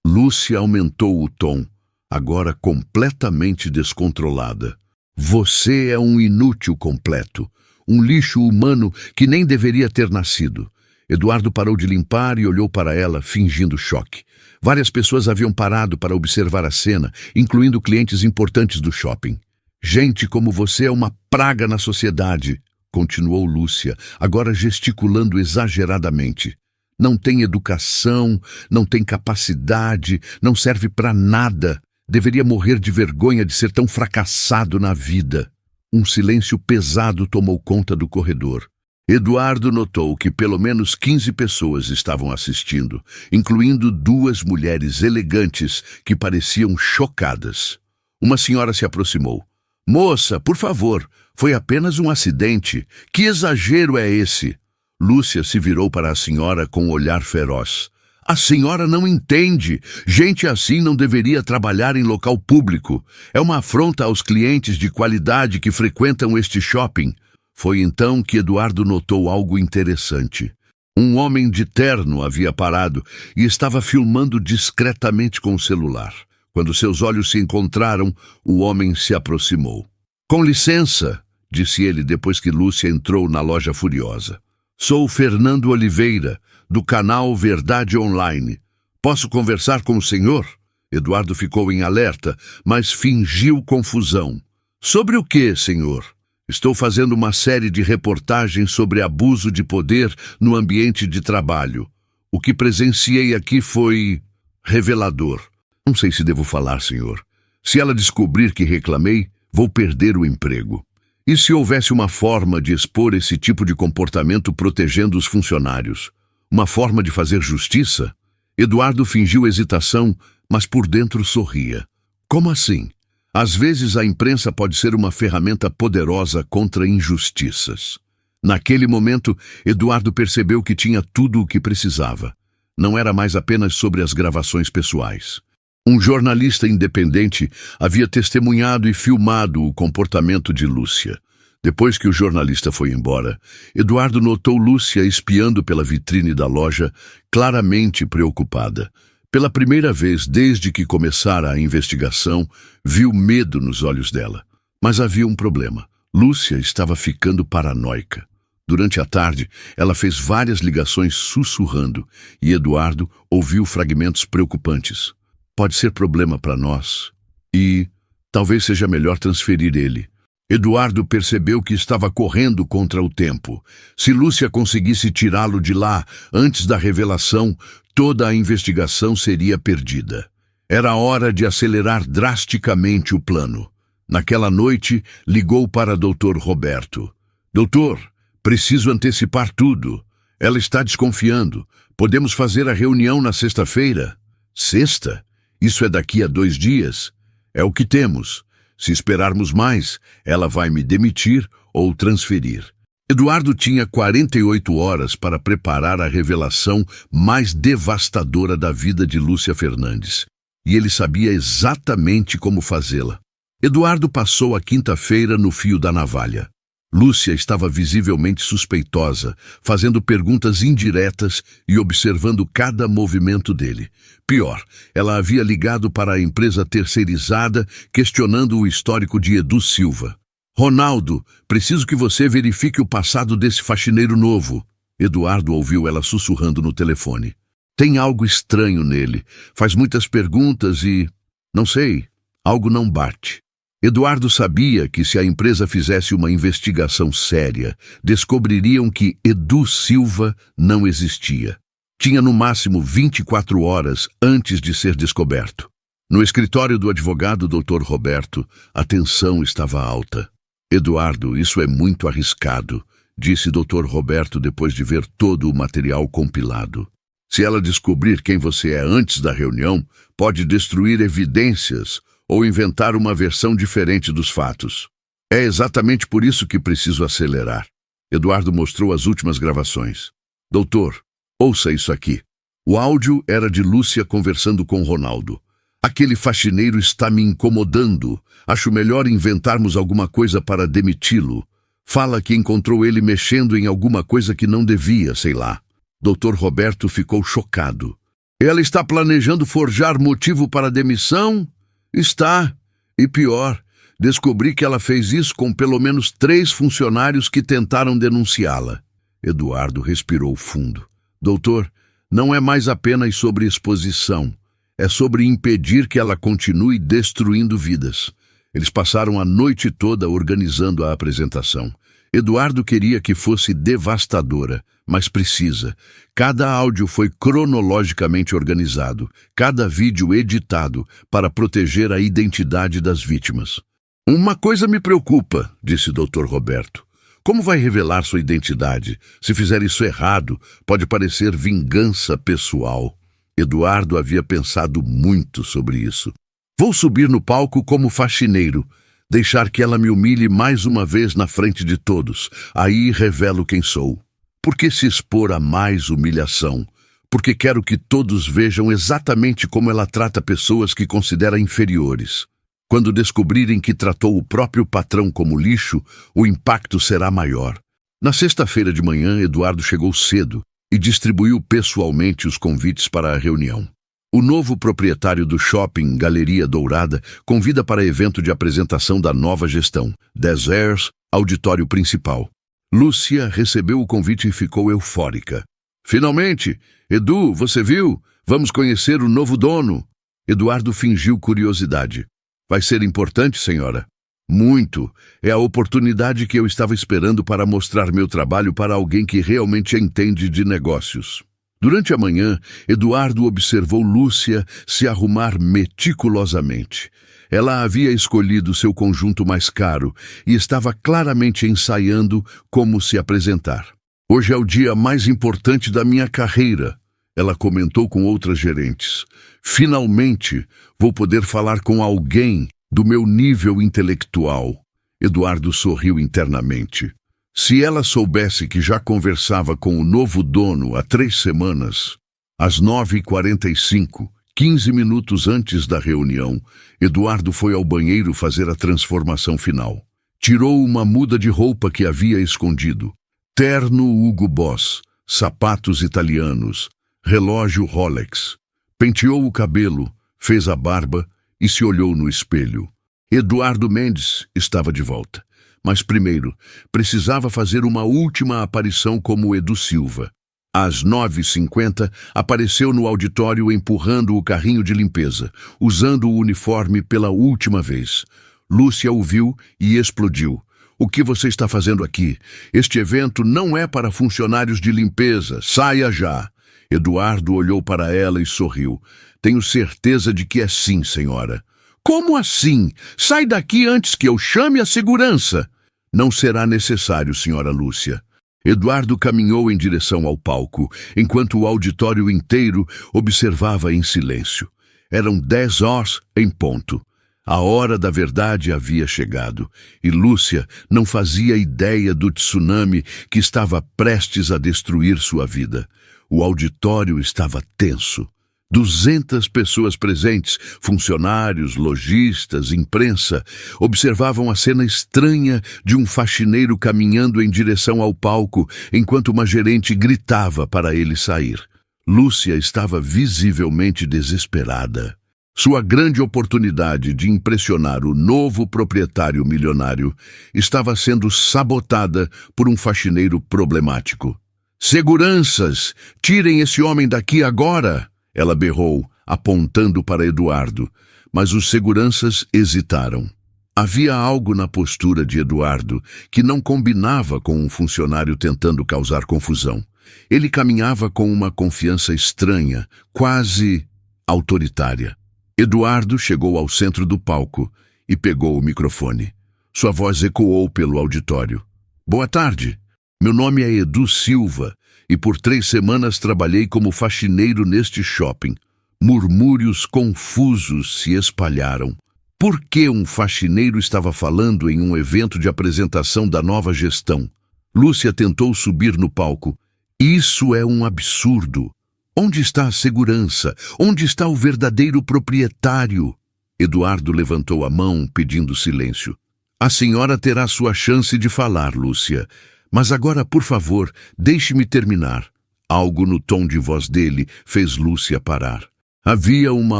Lúcia aumentou o tom, agora completamente descontrolada. "Você é um inútil completo, um lixo humano que nem deveria ter nascido." Eduardo parou de limpar e olhou para ela, fingindo choque. Várias pessoas haviam parado para observar a cena, incluindo clientes importantes do shopping. "Gente como você é uma praga na sociedade", continuou Lúcia, agora gesticulando exageradamente. "Não tem educação, não tem capacidade, não serve para nada. Deveria morrer de vergonha de ser tão fracassado na vida." Um silêncio pesado tomou conta do corredor. Eduardo notou que pelo menos 15 pessoas estavam assistindo, incluindo 2 mulheres elegantes que pareciam chocadas. Uma senhora se aproximou. "Moça, por favor, foi apenas um acidente. Que exagero é esse?" Lúcia se virou para a senhora com um olhar feroz. "A senhora não entende. Gente assim não deveria trabalhar em local público. É uma afronta aos clientes de qualidade que frequentam este shopping." Foi então que Eduardo notou algo interessante. Um homem de terno havia parado e estava filmando discretamente com o celular. Quando seus olhos se encontraram, o homem se aproximou. "Com licença", disse ele depois que Lúcia entrou na loja furiosa. "Sou Fernando Oliveira, do canal Verdade Online. Posso conversar com o senhor?" Eduardo ficou em alerta, mas fingiu confusão. "Sobre o que, senhor?" "Estou fazendo uma série de reportagens sobre abuso de poder no ambiente de trabalho. O que presenciei aqui foi revelador." "Não sei se devo falar, senhor. Se ela descobrir que reclamei, vou perder o emprego." "E se houvesse uma forma de expor esse tipo de comportamento protegendo os funcionários? Uma forma de fazer justiça?" Eduardo fingiu hesitação, mas por dentro sorria. "Como assim? Às vezes a imprensa pode ser uma ferramenta poderosa contra injustiças." Naquele momento, Eduardo percebeu que tinha tudo o que precisava. Não era mais apenas sobre as gravações pessoais. Um jornalista independente havia testemunhado e filmado o comportamento de Lúcia. Depois que o jornalista foi embora, Eduardo notou Lúcia espiando pela vitrine da loja, claramente preocupada. Pela primeira vez desde que começara a investigação, viu medo nos olhos dela. Mas havia um problema. Lúcia estava ficando paranoica. Durante a tarde, ela fez várias ligações sussurrando, e Eduardo ouviu fragmentos preocupantes. "Pode ser problema para nós. E talvez seja melhor transferir ele." Eduardo percebeu que estava correndo contra o tempo. Se Lúcia conseguisse tirá-lo de lá antes da revelação, toda a investigação seria perdida. Era hora de acelerar drasticamente o plano. Naquela noite, ligou para Dr. Roberto. "Doutor, preciso antecipar tudo. Ela está desconfiando. Podemos fazer a reunião na sexta-feira?" "Sexta? Isso é daqui a 2 dias. É o que temos. Se esperarmos mais, ela vai me demitir ou transferir." Eduardo tinha 48 horas para preparar a revelação mais devastadora da vida de Lúcia Fernandes, e ele sabia exatamente como fazê-la. Eduardo passou a quinta-feira no fio da navalha. Lúcia estava visivelmente suspeitosa, fazendo perguntas indiretas e observando cada movimento dele. Pior, ela havia ligado para a empresa terceirizada, questionando o histórico de Edu Silva. Ronaldo, preciso que você verifique o passado desse faxineiro novo. Eduardo ouviu ela sussurrando no telefone. Tem algo estranho nele. Faz muitas perguntas e... não sei, algo não bate. Eduardo sabia que se a empresa fizesse uma investigação séria, descobririam que Edu Silva não existia. Tinha no máximo 24 horas antes de ser descoberto. No escritório do advogado Dr. Roberto, a tensão estava alta. Eduardo, isso é muito arriscado, disse Dr. Roberto depois de ver todo o material compilado. Se ela descobrir quem você é antes da reunião, pode destruir evidências ou inventar uma versão diferente dos fatos. É exatamente por isso que preciso acelerar. Eduardo mostrou as últimas gravações. Doutor, ouça isso aqui. O áudio era de Lúcia conversando com Ronaldo. Aquele faxineiro está me incomodando. Acho melhor inventarmos alguma coisa para demiti-lo. Fala que encontrou ele mexendo em alguma coisa que não devia, sei lá. Dr. Roberto ficou chocado. Ela está planejando forjar motivo para a demissão? Está. E pior, descobri que ela fez isso com pelo menos 3 funcionários que tentaram denunciá-la. Eduardo respirou fundo. Doutor, não é mais apenas sobre exposição. É sobre impedir que ela continue destruindo vidas. Eles passaram a noite toda organizando a apresentação. Eduardo queria que fosse devastadora, mas precisa. Cada áudio foi cronologicamente organizado, cada vídeo editado para proteger a identidade das vítimas. Uma coisa me preocupa, disse Dr. Roberto. Como vai revelar sua identidade? Se fizer isso errado, pode parecer vingança pessoal. Eduardo havia pensado muito sobre isso. Vou subir no palco como faxineiro, deixar que ela me humilhe mais uma vez na frente de todos. Aí revelo quem sou. Por que se expor a mais humilhação? Porque quero que todos vejam exatamente como ela trata pessoas que considera inferiores. Quando descobrirem que tratou o próprio patrão como lixo, o impacto será maior. Na sexta-feira de manhã, Eduardo chegou cedo e distribuiu pessoalmente os convites para a reunião. O novo proprietário do shopping Galeria Dourada convida para evento de apresentação da nova gestão, Deserts, auditório principal. Lúcia recebeu o convite e ficou eufórica. Finalmente! Edu, você viu? Vamos conhecer o novo dono. Eduardo fingiu curiosidade. Vai ser importante, senhora? Muito. É a oportunidade que eu estava esperando para mostrar meu trabalho para alguém que realmente entende de negócios. Durante a manhã, Eduardo observou Lúcia se arrumar meticulosamente. Ela havia escolhido seu conjunto mais caro e estava claramente ensaiando como se apresentar. Hoje é o dia mais importante da minha carreira, ela comentou com outras gerentes. Finalmente, vou poder falar com alguém do meu nível intelectual. Eduardo sorriu internamente. Se ela soubesse que já conversava com o novo dono há 3 semanas, às 9h45, 15 minutos antes da reunião, Eduardo foi ao banheiro fazer a transformação final. Tirou uma muda de roupa que havia escondido. Terno Hugo Boss, sapatos italianos, relógio Rolex. Penteou o cabelo, fez a barba e se olhou no espelho. Eduardo Mendes estava de volta. Mas primeiro, precisava fazer uma última aparição como Edu Silva. Às 9h50, apareceu no auditório empurrando o carrinho de limpeza, usando o uniforme pela última vez. Lúcia o viu e explodiu. O que você está fazendo aqui? Este evento não é para funcionários de limpeza. Saia já. Eduardo olhou para ela e sorriu. Tenho certeza de que é sim, senhora. Como assim? Sai daqui antes que eu chame a segurança. Não será necessário, senhora Lúcia. Eduardo caminhou em direção ao palco, enquanto o auditório inteiro observava em silêncio. Eram 10 horas em ponto. A hora da verdade havia chegado, e Lúcia não fazia ideia do tsunami que estava prestes a destruir sua vida. O auditório estava tenso. 200 pessoas presentes, funcionários, lojistas, imprensa, observavam a cena estranha de um faxineiro caminhando em direção ao palco enquanto uma gerente gritava para ele sair. Lúcia estava visivelmente desesperada. Sua grande oportunidade de impressionar o novo proprietário milionário estava sendo sabotada por um faxineiro problemático. "Seguranças! Tirem esse homem daqui agora!" Ela berrou, apontando para Eduardo, mas os seguranças hesitaram. Havia algo na postura de Eduardo que não combinava com um funcionário tentando causar confusão. Ele caminhava com uma confiança estranha, quase autoritária. Eduardo chegou ao centro do palco e pegou o microfone. Sua voz ecoou pelo auditório. "Boa tarde. Meu nome é Edu Silva e por 3 semanas trabalhei como faxineiro neste shopping." Murmúrios confusos se espalharam. Por que um faxineiro estava falando em um evento de apresentação da nova gestão? Lúcia tentou subir no palco. "Isso é um absurdo. Onde está a segurança? Onde está o verdadeiro proprietário?" Eduardo levantou a mão, pedindo silêncio. "A senhora terá sua chance de falar, Lúcia. Mas agora, por favor, deixe-me terminar." Algo no tom de voz dele fez Lúcia parar. Havia uma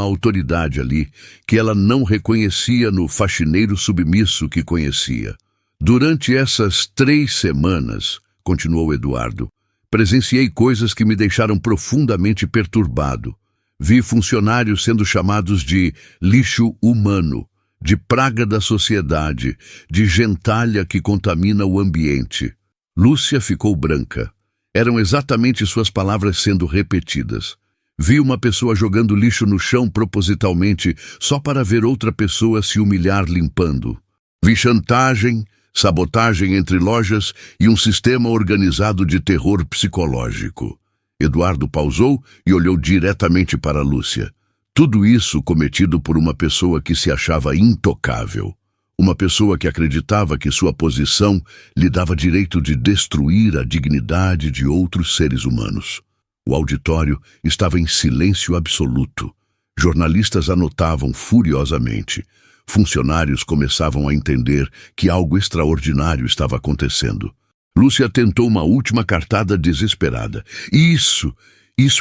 autoridade ali que ela não reconhecia no faxineiro submisso que conhecia. "Durante essas 3 semanas, continuou Eduardo, presenciei coisas que me deixaram profundamente perturbado. Vi funcionários sendo chamados de lixo humano, de praga da sociedade, de gentalha que contamina o ambiente." Lúcia ficou branca. Eram exatamente suas palavras sendo repetidas. "Vi uma pessoa jogando lixo no chão propositalmente só para ver outra pessoa se humilhar limpando. Vi chantagem, sabotagem entre lojas e um sistema organizado de terror psicológico." Eduardo pausou e olhou diretamente para Lúcia. Tudo isso cometido por uma pessoa que se achava intocável. Uma pessoa que acreditava que sua posição lhe dava direito de destruir a dignidade de outros seres humanos. O auditório estava em silêncio absoluto. Jornalistas anotavam furiosamente. Funcionários começavam a entender que algo extraordinário estava acontecendo. Lúcia tentou uma última cartada desesperada. Isso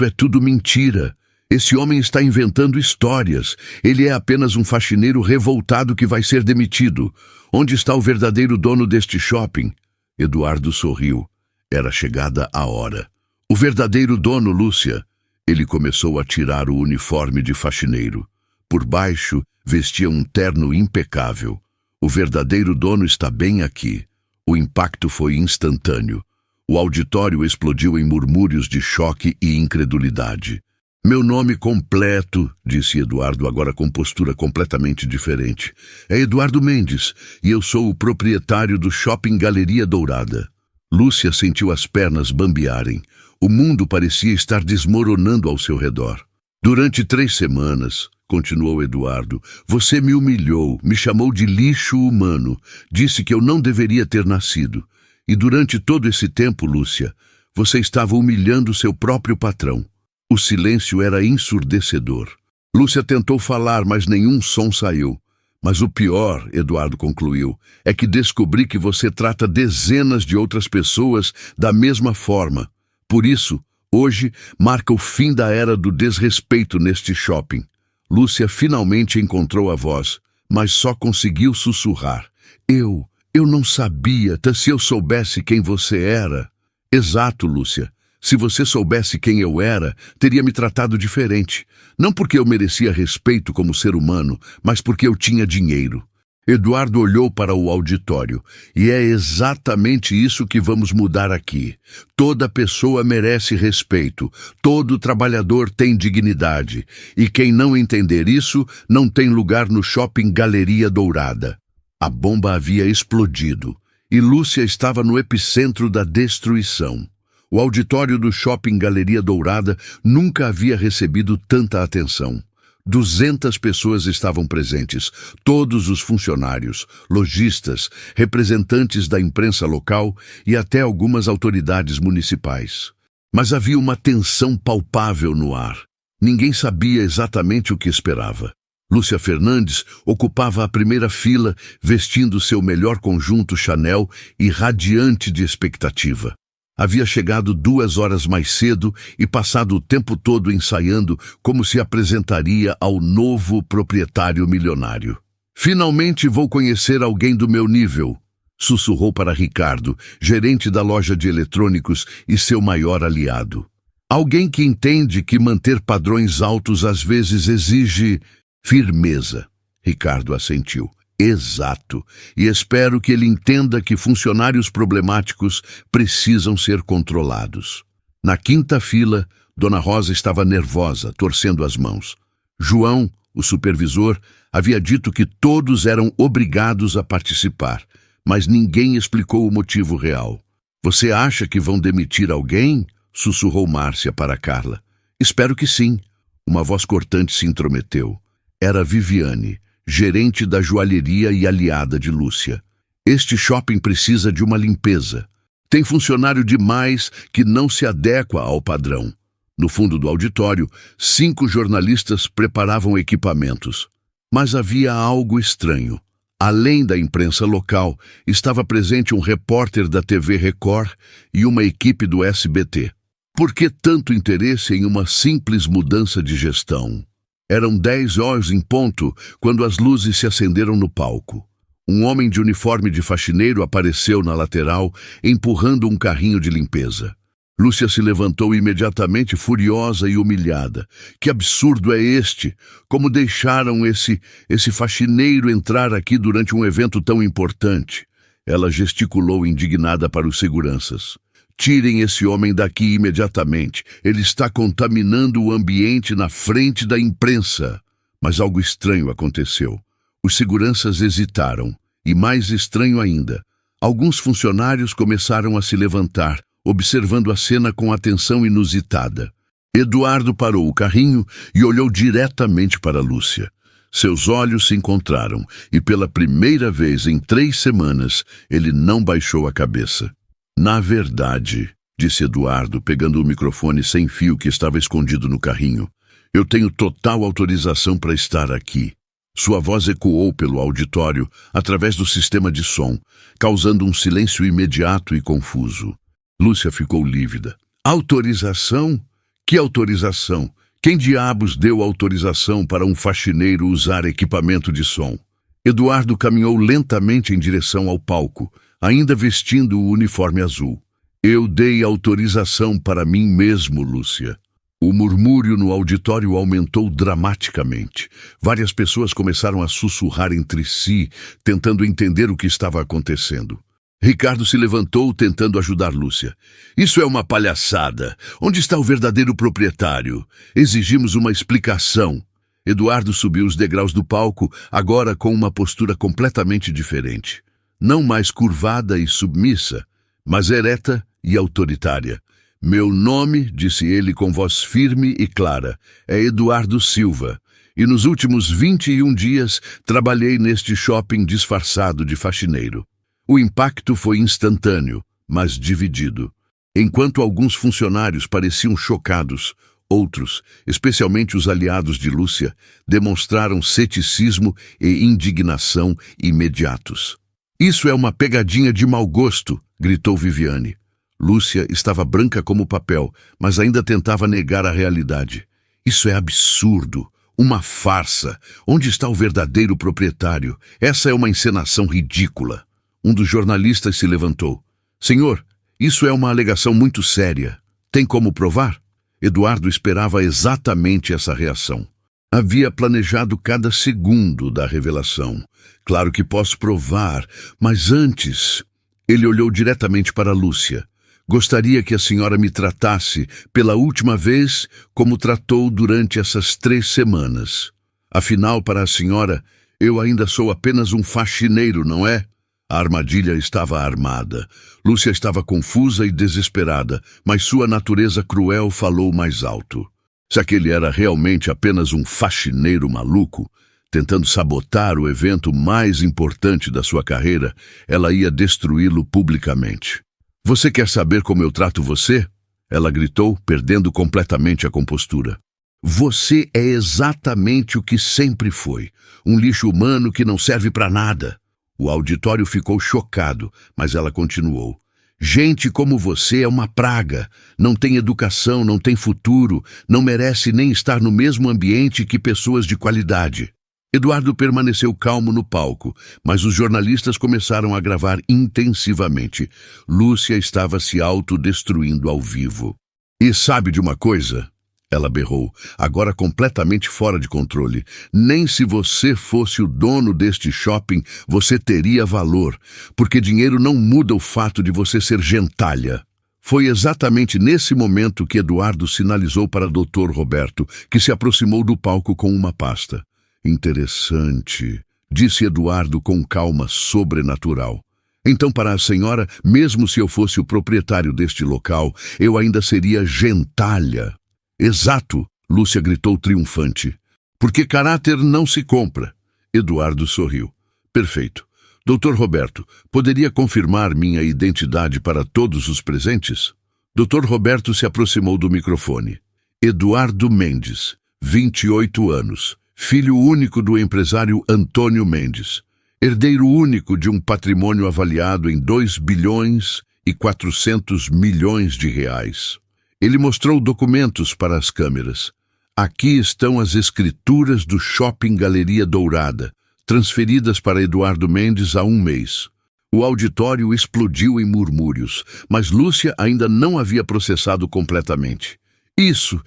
é tudo mentira. Esse homem está inventando histórias. Ele é apenas um faxineiro revoltado que vai ser demitido. Onde está o verdadeiro dono deste shopping?" Eduardo sorriu. Era chegada a hora. "O verdadeiro dono, Lúcia." Ele começou a tirar o uniforme de faxineiro. Por baixo, vestia um terno impecável. "O verdadeiro dono está bem aqui." O impacto foi instantâneo. O auditório explodiu em murmúrios de choque e incredulidade. "Meu nome completo", disse Eduardo, agora com postura completamente diferente, "é Eduardo Mendes e eu sou o proprietário do Shopping Galeria Dourada." Lúcia sentiu as pernas bambearem. O mundo parecia estar desmoronando ao seu redor. "Durante 3 semanas, continuou Eduardo, você me humilhou, me chamou de lixo humano, disse que eu não deveria ter nascido. E durante todo esse tempo, Lúcia, você estava humilhando seu próprio patrão." O silêncio era ensurdecedor. Lúcia tentou falar, mas nenhum som saiu. "Mas o pior", Eduardo concluiu, "é que descobri que você trata dezenas de outras pessoas da mesma forma. Por isso, hoje marca o fim da era do desrespeito neste shopping." Lúcia finalmente encontrou a voz, mas só conseguiu sussurrar. Eu não sabia, se eu soubesse quem você era." "Exato, Lúcia. Se você soubesse quem eu era, teria me tratado diferente. Não porque eu merecia respeito como ser humano, mas porque eu tinha dinheiro." Eduardo olhou para o auditório. "E é exatamente isso que vamos mudar aqui. Toda pessoa merece respeito. Todo trabalhador tem dignidade. E quem não entender isso, não tem lugar no Shopping Galeria Dourada." A bomba havia explodido, e Lúcia estava no epicentro da destruição. O auditório do Shopping Galeria Dourada nunca havia recebido tanta atenção. 200 pessoas estavam presentes, todos os funcionários, lojistas, representantes da imprensa local e até algumas autoridades municipais. Mas havia uma tensão palpável no ar. Ninguém sabia exatamente o que esperava. Lúcia Fernandes ocupava a primeira fila, vestindo seu melhor conjunto Chanel e radiante de expectativa. Havia chegado 2 horas mais cedo e passado o tempo todo ensaiando como se apresentaria ao novo proprietário milionário. Finalmente vou conhecer alguém do meu nível, sussurrou para Ricardo, gerente da loja de eletrônicos e seu maior aliado. Alguém que entende que manter padrões altos às vezes exige firmeza. Ricardo assentiu. Exato. E espero que ele entenda que funcionários problemáticos precisam ser controlados. Na quinta fila, Dona Rosa estava nervosa, torcendo as mãos. João, o supervisor, havia dito que todos eram obrigados a participar, mas ninguém explicou o motivo real. Você acha que vão demitir alguém? Sussurrou Márcia para Carla. Espero que sim. Uma voz cortante se intrometeu. Era Viviane, gerente da joalheria e aliada de Lúcia. Este shopping precisa de uma limpeza. Tem funcionário demais que não se adequa ao padrão. No fundo do auditório, 5 jornalistas preparavam equipamentos. Mas havia algo estranho. Além da imprensa local, estava presente um repórter da TV Record e uma equipe do SBT. Por que tanto interesse em uma simples mudança de gestão? Eram 10 horas em ponto quando as luzes se acenderam no palco. Um homem de uniforme de faxineiro apareceu na lateral, empurrando um carrinho de limpeza. Lúcia se levantou imediatamente, furiosa e humilhada. Que absurdo é este? Como deixaram esse faxineiro entrar aqui durante um evento tão importante? Ela gesticulou indignada para os seguranças. Tirem esse homem daqui imediatamente. Ele está contaminando o ambiente na frente da imprensa. Mas algo estranho aconteceu. Os seguranças hesitaram. E mais estranho ainda, alguns funcionários começaram a se levantar, observando a cena com atenção inusitada. Eduardo parou o carrinho e olhou diretamente para Lúcia. Seus olhos se encontraram e pela primeira vez em 3 semanas ele não baixou a cabeça. Na verdade, disse Eduardo, pegando o microfone sem fio que estava escondido no carrinho, eu tenho total autorização para estar aqui. Sua voz ecoou pelo auditório através do sistema de som, causando um silêncio imediato e confuso. Lúcia ficou lívida. Autorização? Que autorização? Quem diabos deu autorização para um faxineiro usar equipamento de som? Eduardo caminhou lentamente em direção ao palco, ainda vestindo o uniforme azul. Eu dei autorização para mim mesmo, Lúcia. O murmúrio no auditório aumentou dramaticamente. Várias pessoas começaram a sussurrar entre si, tentando entender o que estava acontecendo. Ricardo se levantou, tentando ajudar Lúcia. Isso é uma palhaçada. Onde está o verdadeiro proprietário? Exigimos uma explicação. Eduardo subiu os degraus do palco, agora com uma postura completamente diferente. Não mais curvada e submissa, mas ereta e autoritária. Meu nome, disse ele com voz firme e clara, é Eduardo Silva, e nos últimos 21 dias trabalhei neste shopping disfarçado de faxineiro. O impacto foi instantâneo, mas dividido. Enquanto alguns funcionários pareciam chocados, outros, especialmente os aliados de Lúcia, demonstraram ceticismo e indignação imediatos. Isso é uma pegadinha de mau gosto, gritou Viviane. Lúcia estava branca como papel, mas ainda tentava negar a realidade. Isso é absurdo, uma farsa. Onde está o verdadeiro proprietário? Essa é uma encenação ridícula. Um dos jornalistas se levantou. Senhor, isso é uma alegação muito séria. Tem como provar? Eduardo esperava exatamente essa reação. Havia planejado cada segundo da revelação. Claro que posso provar, mas antes... Ele olhou diretamente para Lúcia. Gostaria que a senhora me tratasse, pela última vez, como tratou durante essas 3 semanas. Afinal, para a senhora, eu ainda sou apenas um faxineiro, não é? A armadilha estava armada. Lúcia estava confusa e desesperada, mas sua natureza cruel falou mais alto. Se aquele era realmente apenas um faxineiro maluco, tentando sabotar o evento mais importante da sua carreira, ela ia destruí-lo publicamente. Você quer saber como eu trato você? Ela gritou, perdendo completamente a compostura. Você é exatamente o que sempre foi, um lixo humano que não serve para nada. O auditório ficou chocado, mas ela continuou. Gente como você é uma praga, não tem educação, não tem futuro, não merece nem estar no mesmo ambiente que pessoas de qualidade. Eduardo permaneceu calmo no palco, mas os jornalistas começaram a gravar intensivamente. Lúcia estava se autodestruindo ao vivo. E sabe de uma coisa? Ela berrou, agora completamente fora de controle. Nem se você fosse o dono deste shopping, você teria valor, porque dinheiro não muda o fato de você ser gentalha. Foi exatamente nesse momento que Eduardo sinalizou para Dr. Roberto, que se aproximou do palco com uma pasta. Interessante, disse Eduardo com calma sobrenatural. Então, para a senhora, mesmo se eu fosse o proprietário deste local, eu ainda seria gentalha. Exato, Lúcia gritou triunfante. Porque caráter não se compra. Eduardo sorriu. Perfeito. Dr. Roberto, poderia confirmar minha identidade para todos os presentes? Dr. Roberto se aproximou do microfone. Eduardo Mendes, 28 anos, filho único do empresário Antônio Mendes, herdeiro único de um patrimônio avaliado em 2,4 bilhões de reais. Ele mostrou documentos para as câmeras. Aqui estão as escrituras do Shopping Galeria Dourada, transferidas para Eduardo Mendes há um mês. O auditório explodiu em murmúrios, mas Lúcia ainda não havia processado completamente. Isso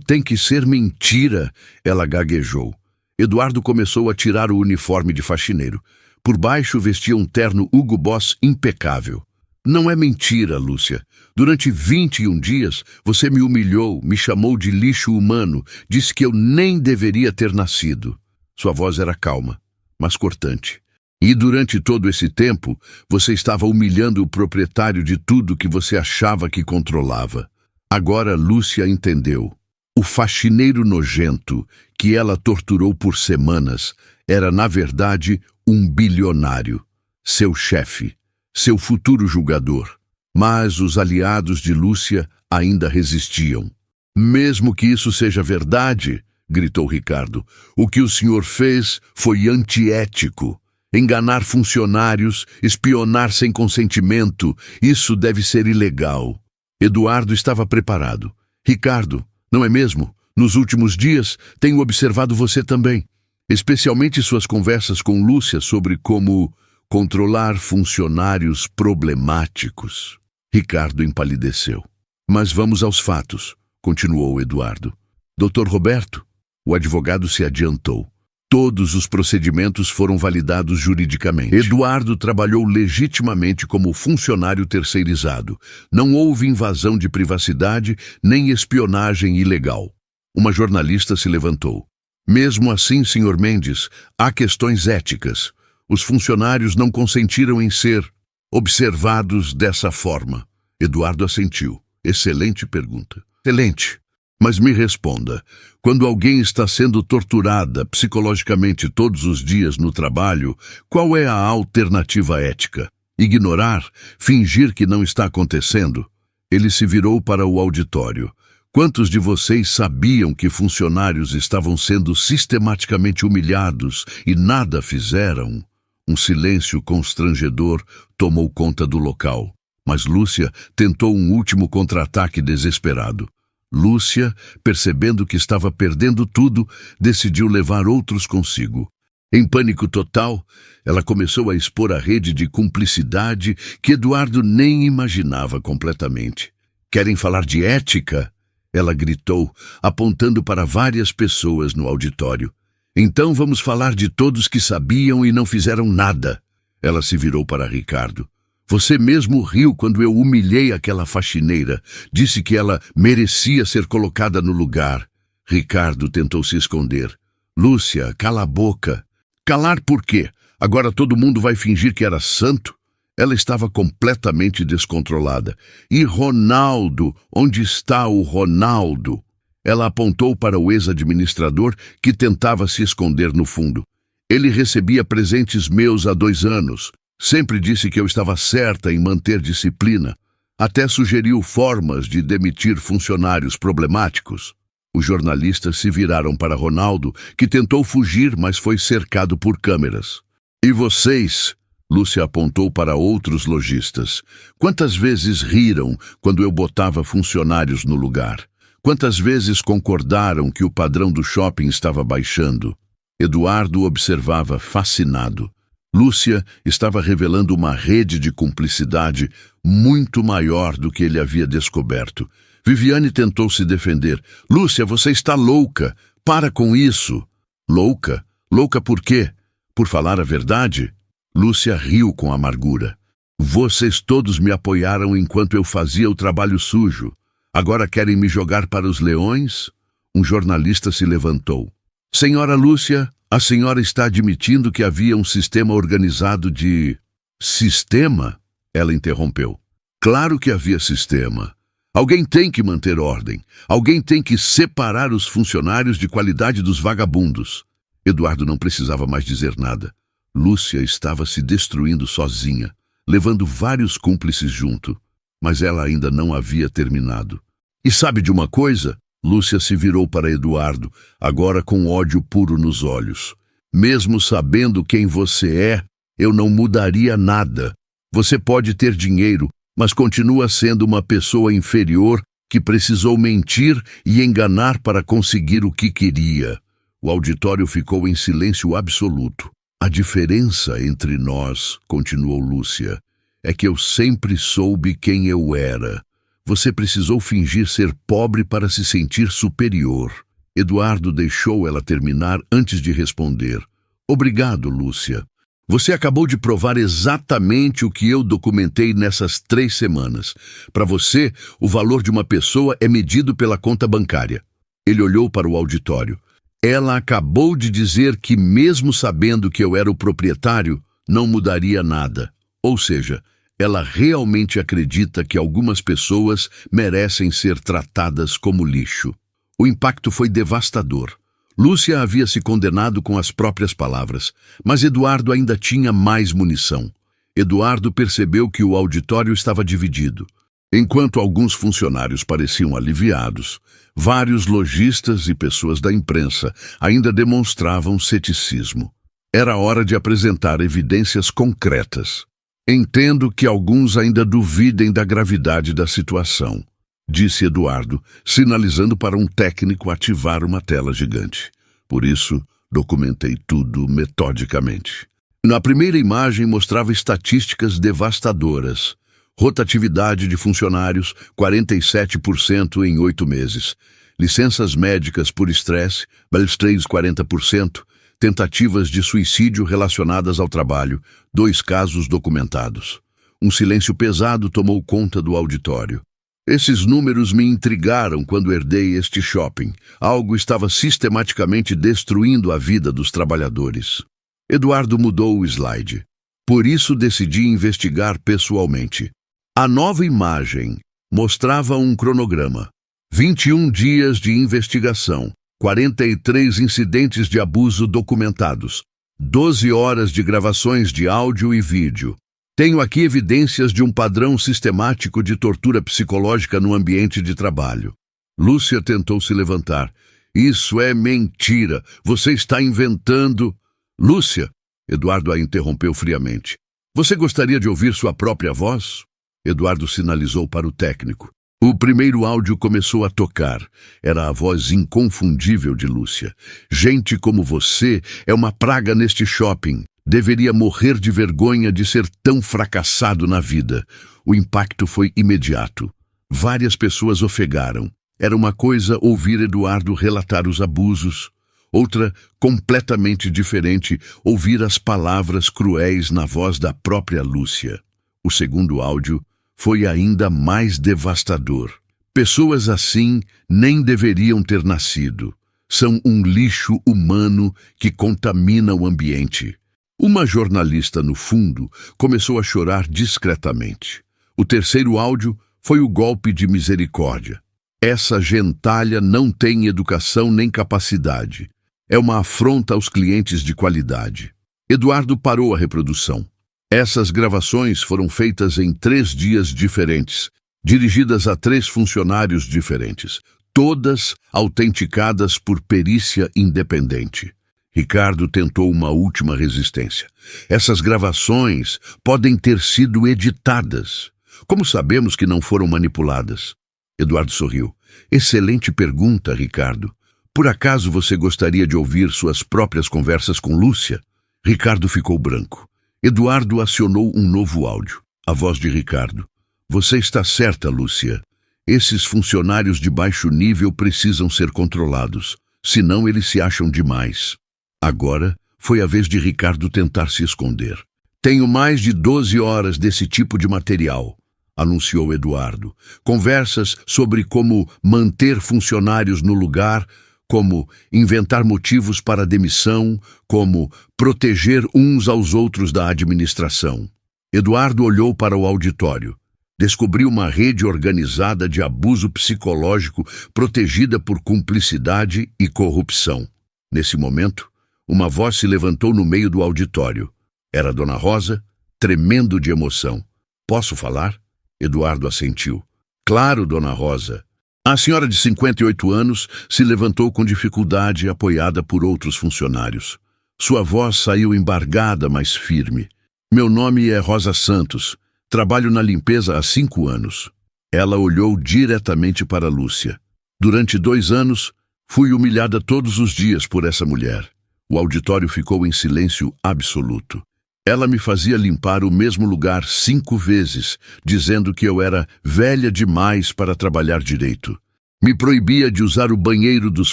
tem que ser mentira, ela gaguejou. Eduardo começou a tirar o uniforme de faxineiro. Por baixo vestia um terno Hugo Boss impecável. Não é mentira, Lúcia. Durante 21 dias, você me humilhou, me chamou de lixo humano, disse que eu nem deveria ter nascido. Sua voz era calma, mas cortante. E durante todo esse tempo, você estava humilhando o proprietário de tudo que você achava que controlava. Agora Lúcia entendeu. O faxineiro nojento, que ela torturou por semanas, era, na verdade, um bilionário, seu chefe. Seu futuro julgador. Mas os aliados de Lúcia ainda resistiam. Mesmo que isso seja verdade, gritou Ricardo, o que o senhor fez foi antiético. Enganar funcionários, espionar sem consentimento, isso deve ser ilegal. Eduardo estava preparado. Ricardo, não é mesmo? Nos últimos dias, tenho observado você também. Especialmente suas conversas com Lúcia sobre como controlar funcionários problemáticos. Ricardo empalideceu. Mas vamos aos fatos, continuou Eduardo. Dr. Roberto, o advogado se adiantou. Todos os procedimentos foram validados juridicamente. Eduardo trabalhou legitimamente como funcionário terceirizado. Não houve invasão de privacidade nem espionagem ilegal. Uma jornalista se levantou. Mesmo assim, Sr. Mendes, há questões éticas. Os funcionários não consentiram em ser observados dessa forma. Eduardo assentiu. Excelente pergunta. Excelente. Mas me responda, quando alguém está sendo torturada psicologicamente todos os dias no trabalho, qual é a alternativa ética? Ignorar? Fingir que não está acontecendo? Ele se virou para o auditório. Quantos de vocês sabiam que funcionários estavam sendo sistematicamente humilhados e nada fizeram? Um silêncio constrangedor tomou conta do local, mas Lúcia tentou um último contra-ataque desesperado. Lúcia, percebendo que estava perdendo tudo, decidiu levar outros consigo. Em pânico total, ela começou a expor a rede de cumplicidade que Eduardo nem imaginava completamente. Querem falar de ética? Ela gritou, apontando para várias pessoas no auditório. Então vamos falar de todos que sabiam e não fizeram nada. Ela se virou para Ricardo. Você mesmo riu quando eu humilhei aquela faxineira. Disse que ela merecia ser colocada no lugar. Ricardo tentou se esconder. Lúcia, cala a boca. Calar por quê? Agora todo mundo vai fingir que era santo? Ela estava completamente descontrolada. E Ronaldo? Onde está o Ronaldo? Ela apontou para o ex-administrador que tentava se esconder no fundo. Ele recebia presentes meus há 2 anos. Sempre disse que eu estava certa em manter disciplina. Até sugeriu formas de demitir funcionários problemáticos. Os jornalistas se viraram para Ronaldo, que tentou fugir, mas foi cercado por câmeras. E vocês? Lúcia apontou para outros lojistas. Quantas vezes riram quando eu botava funcionários no lugar? Quantas vezes concordaram que o padrão do shopping estava baixando? Eduardo observava fascinado. Lúcia estava revelando uma rede de cumplicidade muito maior do que ele havia descoberto. Viviane tentou se defender. Lúcia, você está louca. Para com isso. Louca? Louca por quê? Por falar a verdade? Lúcia riu com amargura. Vocês todos me apoiaram enquanto eu fazia o trabalho sujo. Agora querem me jogar para os leões? Um jornalista se levantou. Senhora Lúcia, a senhora está admitindo que havia um sistema organizado de... Sistema? Ela interrompeu. Claro que havia sistema. Alguém tem que manter ordem. Alguém tem que separar os funcionários de qualidade dos vagabundos. Eduardo não precisava mais dizer nada. Lúcia estava se destruindo sozinha, levando vários cúmplices junto. Mas ela ainda não havia terminado. E sabe de uma coisa? Lúcia se virou para Eduardo, agora com ódio puro nos olhos. Mesmo sabendo quem você é, eu não mudaria nada. Você pode ter dinheiro, mas continua sendo uma pessoa inferior que precisou mentir e enganar para conseguir o que queria. O auditório ficou em silêncio absoluto. A diferença entre nós, continuou Lúcia, é que eu sempre soube quem eu era. Você precisou fingir ser pobre para se sentir superior. Eduardo deixou ela terminar antes de responder. Obrigado, Lúcia. Você acabou de provar exatamente o que eu documentei nessas 3 semanas. Para você, o valor de uma pessoa é medido pela conta bancária. Ele olhou para o auditório. Ela acabou de dizer que, mesmo sabendo que eu era o proprietário, não mudaria nada. Ou seja, ela realmente acredita que algumas pessoas merecem ser tratadas como lixo. O impacto foi devastador. Lúcia havia se condenado com as próprias palavras, mas Eduardo ainda tinha mais munição. Eduardo percebeu que o auditório estava dividido. Enquanto alguns funcionários pareciam aliviados, vários lojistas e pessoas da imprensa ainda demonstravam ceticismo. Era hora de apresentar evidências concretas. Entendo que alguns ainda duvidem da gravidade da situação, disse Eduardo, sinalizando para um técnico ativar uma tela gigante. Por isso, documentei tudo metodicamente. Na primeira imagem mostrava estatísticas devastadoras. Rotatividade de funcionários, 47% em 8 meses. Licenças médicas por estresse, mais 40%. Tentativas de suicídio relacionadas ao trabalho, 2 casos documentados. Um silêncio pesado tomou conta do auditório. Esses números me intrigaram quando herdei este shopping. Algo estava sistematicamente destruindo a vida dos trabalhadores. Eduardo mudou o slide. Por isso decidi investigar pessoalmente. A nova imagem mostrava um cronograma. 21 dias de investigação. 43 incidentes de abuso documentados, 12 horas de gravações de áudio e vídeo. Tenho aqui evidências de um padrão sistemático de tortura psicológica no ambiente de trabalho. Lúcia tentou se levantar. Isso é mentira. Você está inventando... Lúcia, Eduardo a interrompeu friamente. Você gostaria de ouvir sua própria voz? Eduardo sinalizou para o técnico. O primeiro áudio começou a tocar. Era a voz inconfundível de Lúcia. Gente como você é uma praga neste shopping. Deveria morrer de vergonha de ser tão fracassado na vida. O impacto foi imediato. Várias pessoas ofegaram. Era uma coisa ouvir Eduardo relatar os abusos. Outra, completamente diferente, ouvir as palavras cruéis na voz da própria Lúcia. O segundo áudio foi ainda mais devastador. Pessoas assim nem deveriam ter nascido. São um lixo humano que contamina o ambiente. Uma jornalista, no fundo, começou a chorar discretamente. O terceiro áudio foi o golpe de misericórdia. Essa gentalha não tem educação nem capacidade. É uma afronta aos clientes de qualidade. Eduardo parou a reprodução. Essas gravações foram feitas em 3 dias diferentes, dirigidas a 3 funcionários diferentes. todas autenticadas por perícia independente. Ricardo tentou uma última resistência. Essas gravações podem ter sido editadas. Como sabemos que não foram manipuladas? Eduardo sorriu. Excelente pergunta, Ricardo. Por acaso você gostaria de ouvir suas próprias conversas com Lúcia? Ricardo ficou branco. Eduardo acionou um novo áudio. A voz de Ricardo. Você está certa, Lúcia. Esses funcionários de baixo nível precisam ser controlados, senão eles se acham demais. Agora foi a vez de Ricardo tentar se esconder. Tenho mais de 12 horas desse tipo de material, anunciou Eduardo. Conversas sobre como manter funcionários no lugar, como inventar motivos para a demissão, como proteger uns aos outros da administração. Eduardo olhou para o auditório. Descobriu uma rede organizada de abuso psicológico protegida por cumplicidade e corrupção. Nesse momento, uma voz se levantou no meio do auditório. Era Dona Rosa, tremendo de emoção. Posso falar? Eduardo assentiu. Claro, Dona Rosa. A senhora de 58 anos se levantou com dificuldade, apoiada por outros funcionários. Sua voz saiu embargada, mas firme. Meu nome é Rosa Santos. Trabalho na limpeza há 5 anos. Ela olhou diretamente para Lúcia. Durante 2 anos, fui humilhada todos os dias por essa mulher. O auditório ficou em silêncio absoluto. Ela me fazia limpar o mesmo lugar 5 vezes, dizendo que eu era velha demais para trabalhar direito. Me proibia de usar o banheiro dos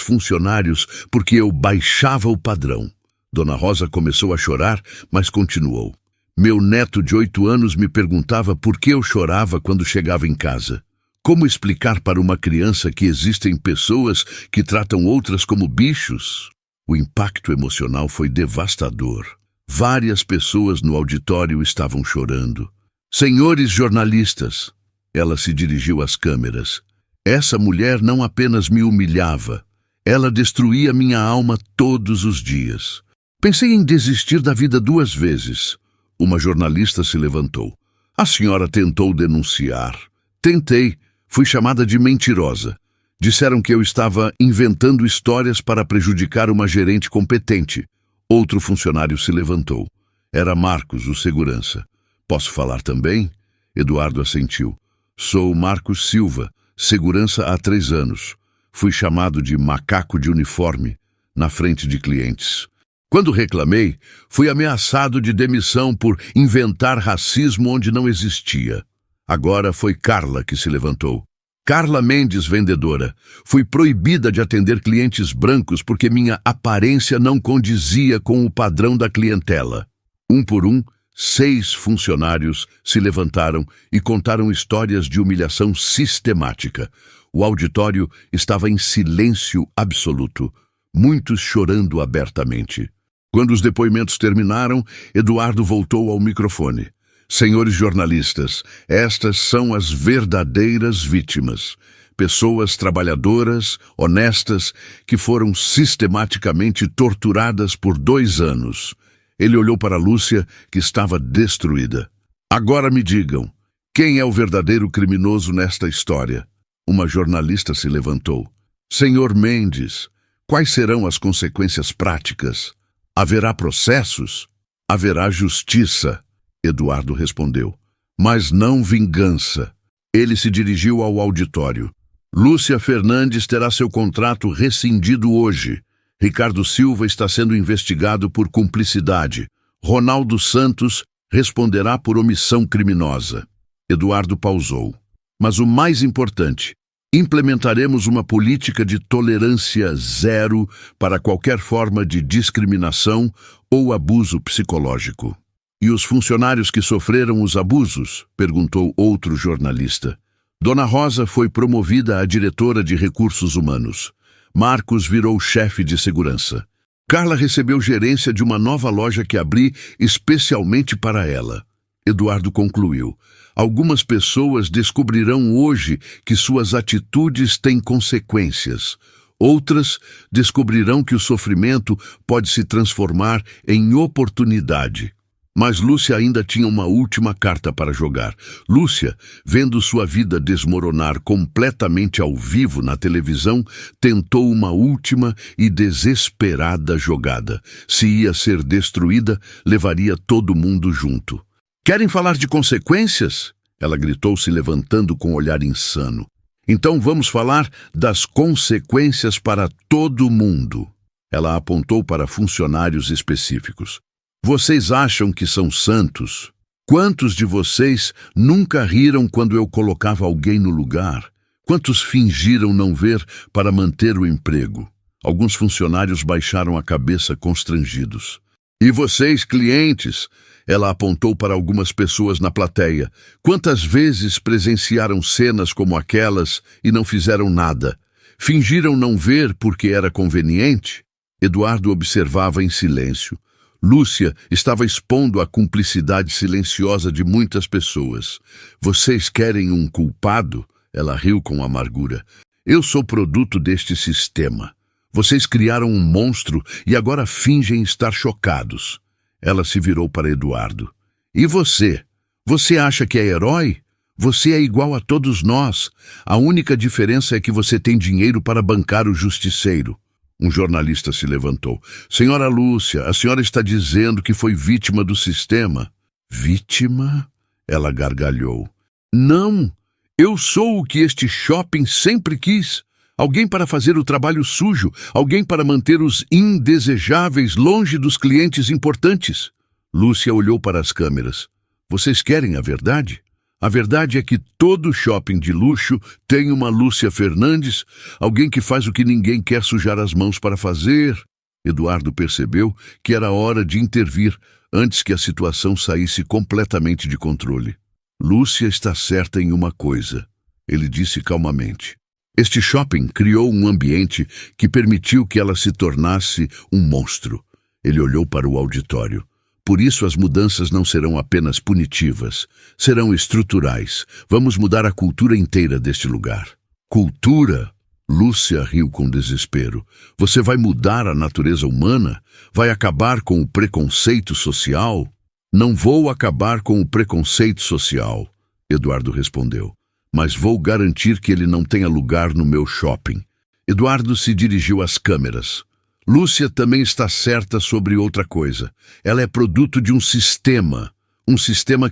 funcionários porque eu baixava o padrão. Dona Rosa começou a chorar, mas continuou. Meu neto de 8 anos me perguntava por que eu chorava quando chegava em casa. Como explicar para uma criança que existem pessoas que tratam outras como bichos? O impacto emocional foi devastador. Várias pessoas no auditório estavam chorando. Senhores jornalistas, ela se dirigiu às câmeras. Essa mulher não apenas me humilhava, ela destruía minha alma todos os dias. Pensei em desistir da vida 2 vezes. Uma jornalista se levantou. A senhora tentou denunciar. Tentei. Fui chamada de mentirosa. Disseram que eu estava inventando histórias para prejudicar uma gerente competente. Outro funcionário se levantou. Era Marcos, o segurança. Posso falar também? Eduardo assentiu. Sou Marcos Silva, segurança há 3 anos. Fui chamado de macaco de uniforme na frente de clientes. Quando reclamei, fui ameaçado de demissão por inventar racismo onde não existia. Agora foi Carla que se levantou. Carla Mendes, vendedora. Fui proibida de atender clientes brancos porque minha aparência não condizia com o padrão da clientela. Um por um, 6 funcionários se levantaram e contaram histórias de humilhação sistemática. O auditório estava em silêncio absoluto, muitos chorando abertamente. Quando os depoimentos terminaram, Eduardo voltou ao microfone. Senhores jornalistas, estas são as verdadeiras vítimas. Pessoas trabalhadoras, honestas, que foram sistematicamente torturadas por 2 anos. Ele olhou para Lúcia, que estava destruída. Agora me digam, quem é o verdadeiro criminoso nesta história? Uma jornalista se levantou. Senhor Mendes, quais serão as consequências práticas? Haverá processos? Haverá justiça, Eduardo respondeu. Mas não vingança. Ele se dirigiu ao auditório. Lúcia Fernandes terá seu contrato rescindido hoje. Ricardo Silva está sendo investigado por cumplicidade. Ronaldo Santos responderá por omissão criminosa. Eduardo pausou. Mas o mais importante, implementaremos uma política de tolerância zero para qualquer forma de discriminação ou abuso psicológico. E os funcionários que sofreram os abusos? Perguntou outro jornalista. Dona Rosa foi promovida a diretora de recursos humanos. Marcos virou chefe de segurança. Carla recebeu gerência de uma nova loja que abri especialmente para ela. Eduardo concluiu. Algumas pessoas descobrirão hoje que suas atitudes têm consequências. Outras descobrirão que o sofrimento pode se transformar em oportunidade. Mas Lúcia ainda tinha uma última carta para jogar. Lúcia, vendo sua vida desmoronar completamente ao vivo na televisão, tentou uma última e desesperada jogada. Se ia ser destruída, levaria todo mundo junto. Querem falar de consequências? Ela gritou, se levantando com um olhar insano. Então vamos falar das consequências para todo mundo. Ela apontou para funcionários específicos. Vocês acham que são santos? Quantos de vocês nunca riram quando eu colocava alguém no lugar? Quantos fingiram não ver para manter o emprego? Alguns funcionários baixaram a cabeça constrangidos. E vocês, clientes? Ela apontou para algumas pessoas na plateia. Quantas vezes presenciaram cenas como aquelas e não fizeram nada? Fingiram não ver porque era conveniente? Eduardo observava em silêncio. Lúcia estava expondo a cumplicidade silenciosa de muitas pessoas. Vocês querem um culpado? Ela riu com amargura. Eu sou produto deste sistema. Vocês criaram um monstro e agora fingem estar chocados. Ela se virou para Eduardo. E você? Você acha que é herói? Você é igual a todos nós. A única diferença é que você tem dinheiro para bancar o justiceiro. Um jornalista se levantou. Senhora Lúcia, a senhora está dizendo que foi vítima do sistema. Vítima? Ela gargalhou. Não, eu sou o que este shopping sempre quis. Alguém para fazer o trabalho sujo, alguém para manter os indesejáveis longe dos clientes importantes. Lúcia olhou para as câmeras. Vocês querem a verdade? A verdade é que todo shopping de luxo tem uma Lúcia Fernandes, alguém que faz o que ninguém quer sujar as mãos para fazer. Eduardo percebeu que era hora de intervir antes que a situação saísse completamente de controle. Lúcia está certa em uma coisa, ele disse calmamente. Este shopping criou um ambiente que permitiu que ela se tornasse um monstro. Ele olhou para o auditório. Por isso as mudanças não serão apenas punitivas, serão estruturais. Vamos mudar a cultura inteira deste lugar. Cultura? Lúcia riu com desespero. Você vai mudar a natureza humana? Vai acabar com o preconceito social? Não vou acabar com o preconceito social, Eduardo respondeu. Mas vou garantir que ele não tenha lugar no meu shopping. Eduardo se dirigiu às câmeras. Lúcia também está certa sobre outra coisa. Ela é produto de um sistema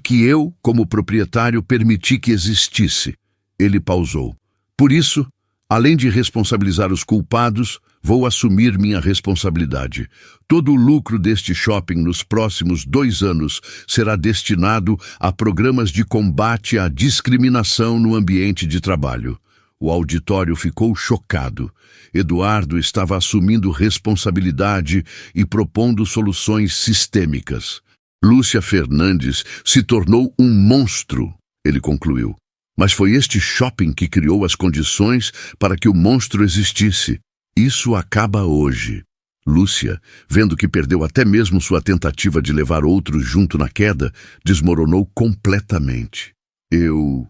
que eu, como proprietário, permiti que existisse. Ele pausou. Por isso, além de responsabilizar os culpados, vou assumir minha responsabilidade. Todo o lucro deste shopping nos próximos 2 anos será destinado a programas de combate à discriminação no ambiente de trabalho. O auditório ficou chocado. Eduardo estava assumindo responsabilidade e propondo soluções sistêmicas. Lúcia Fernandes se tornou um monstro, ele concluiu. Mas foi este shopping que criou as condições para que o monstro existisse. Isso acaba hoje. Lúcia, vendo que perdeu até mesmo sua tentativa de levar outros junto na queda, desmoronou completamente. Eu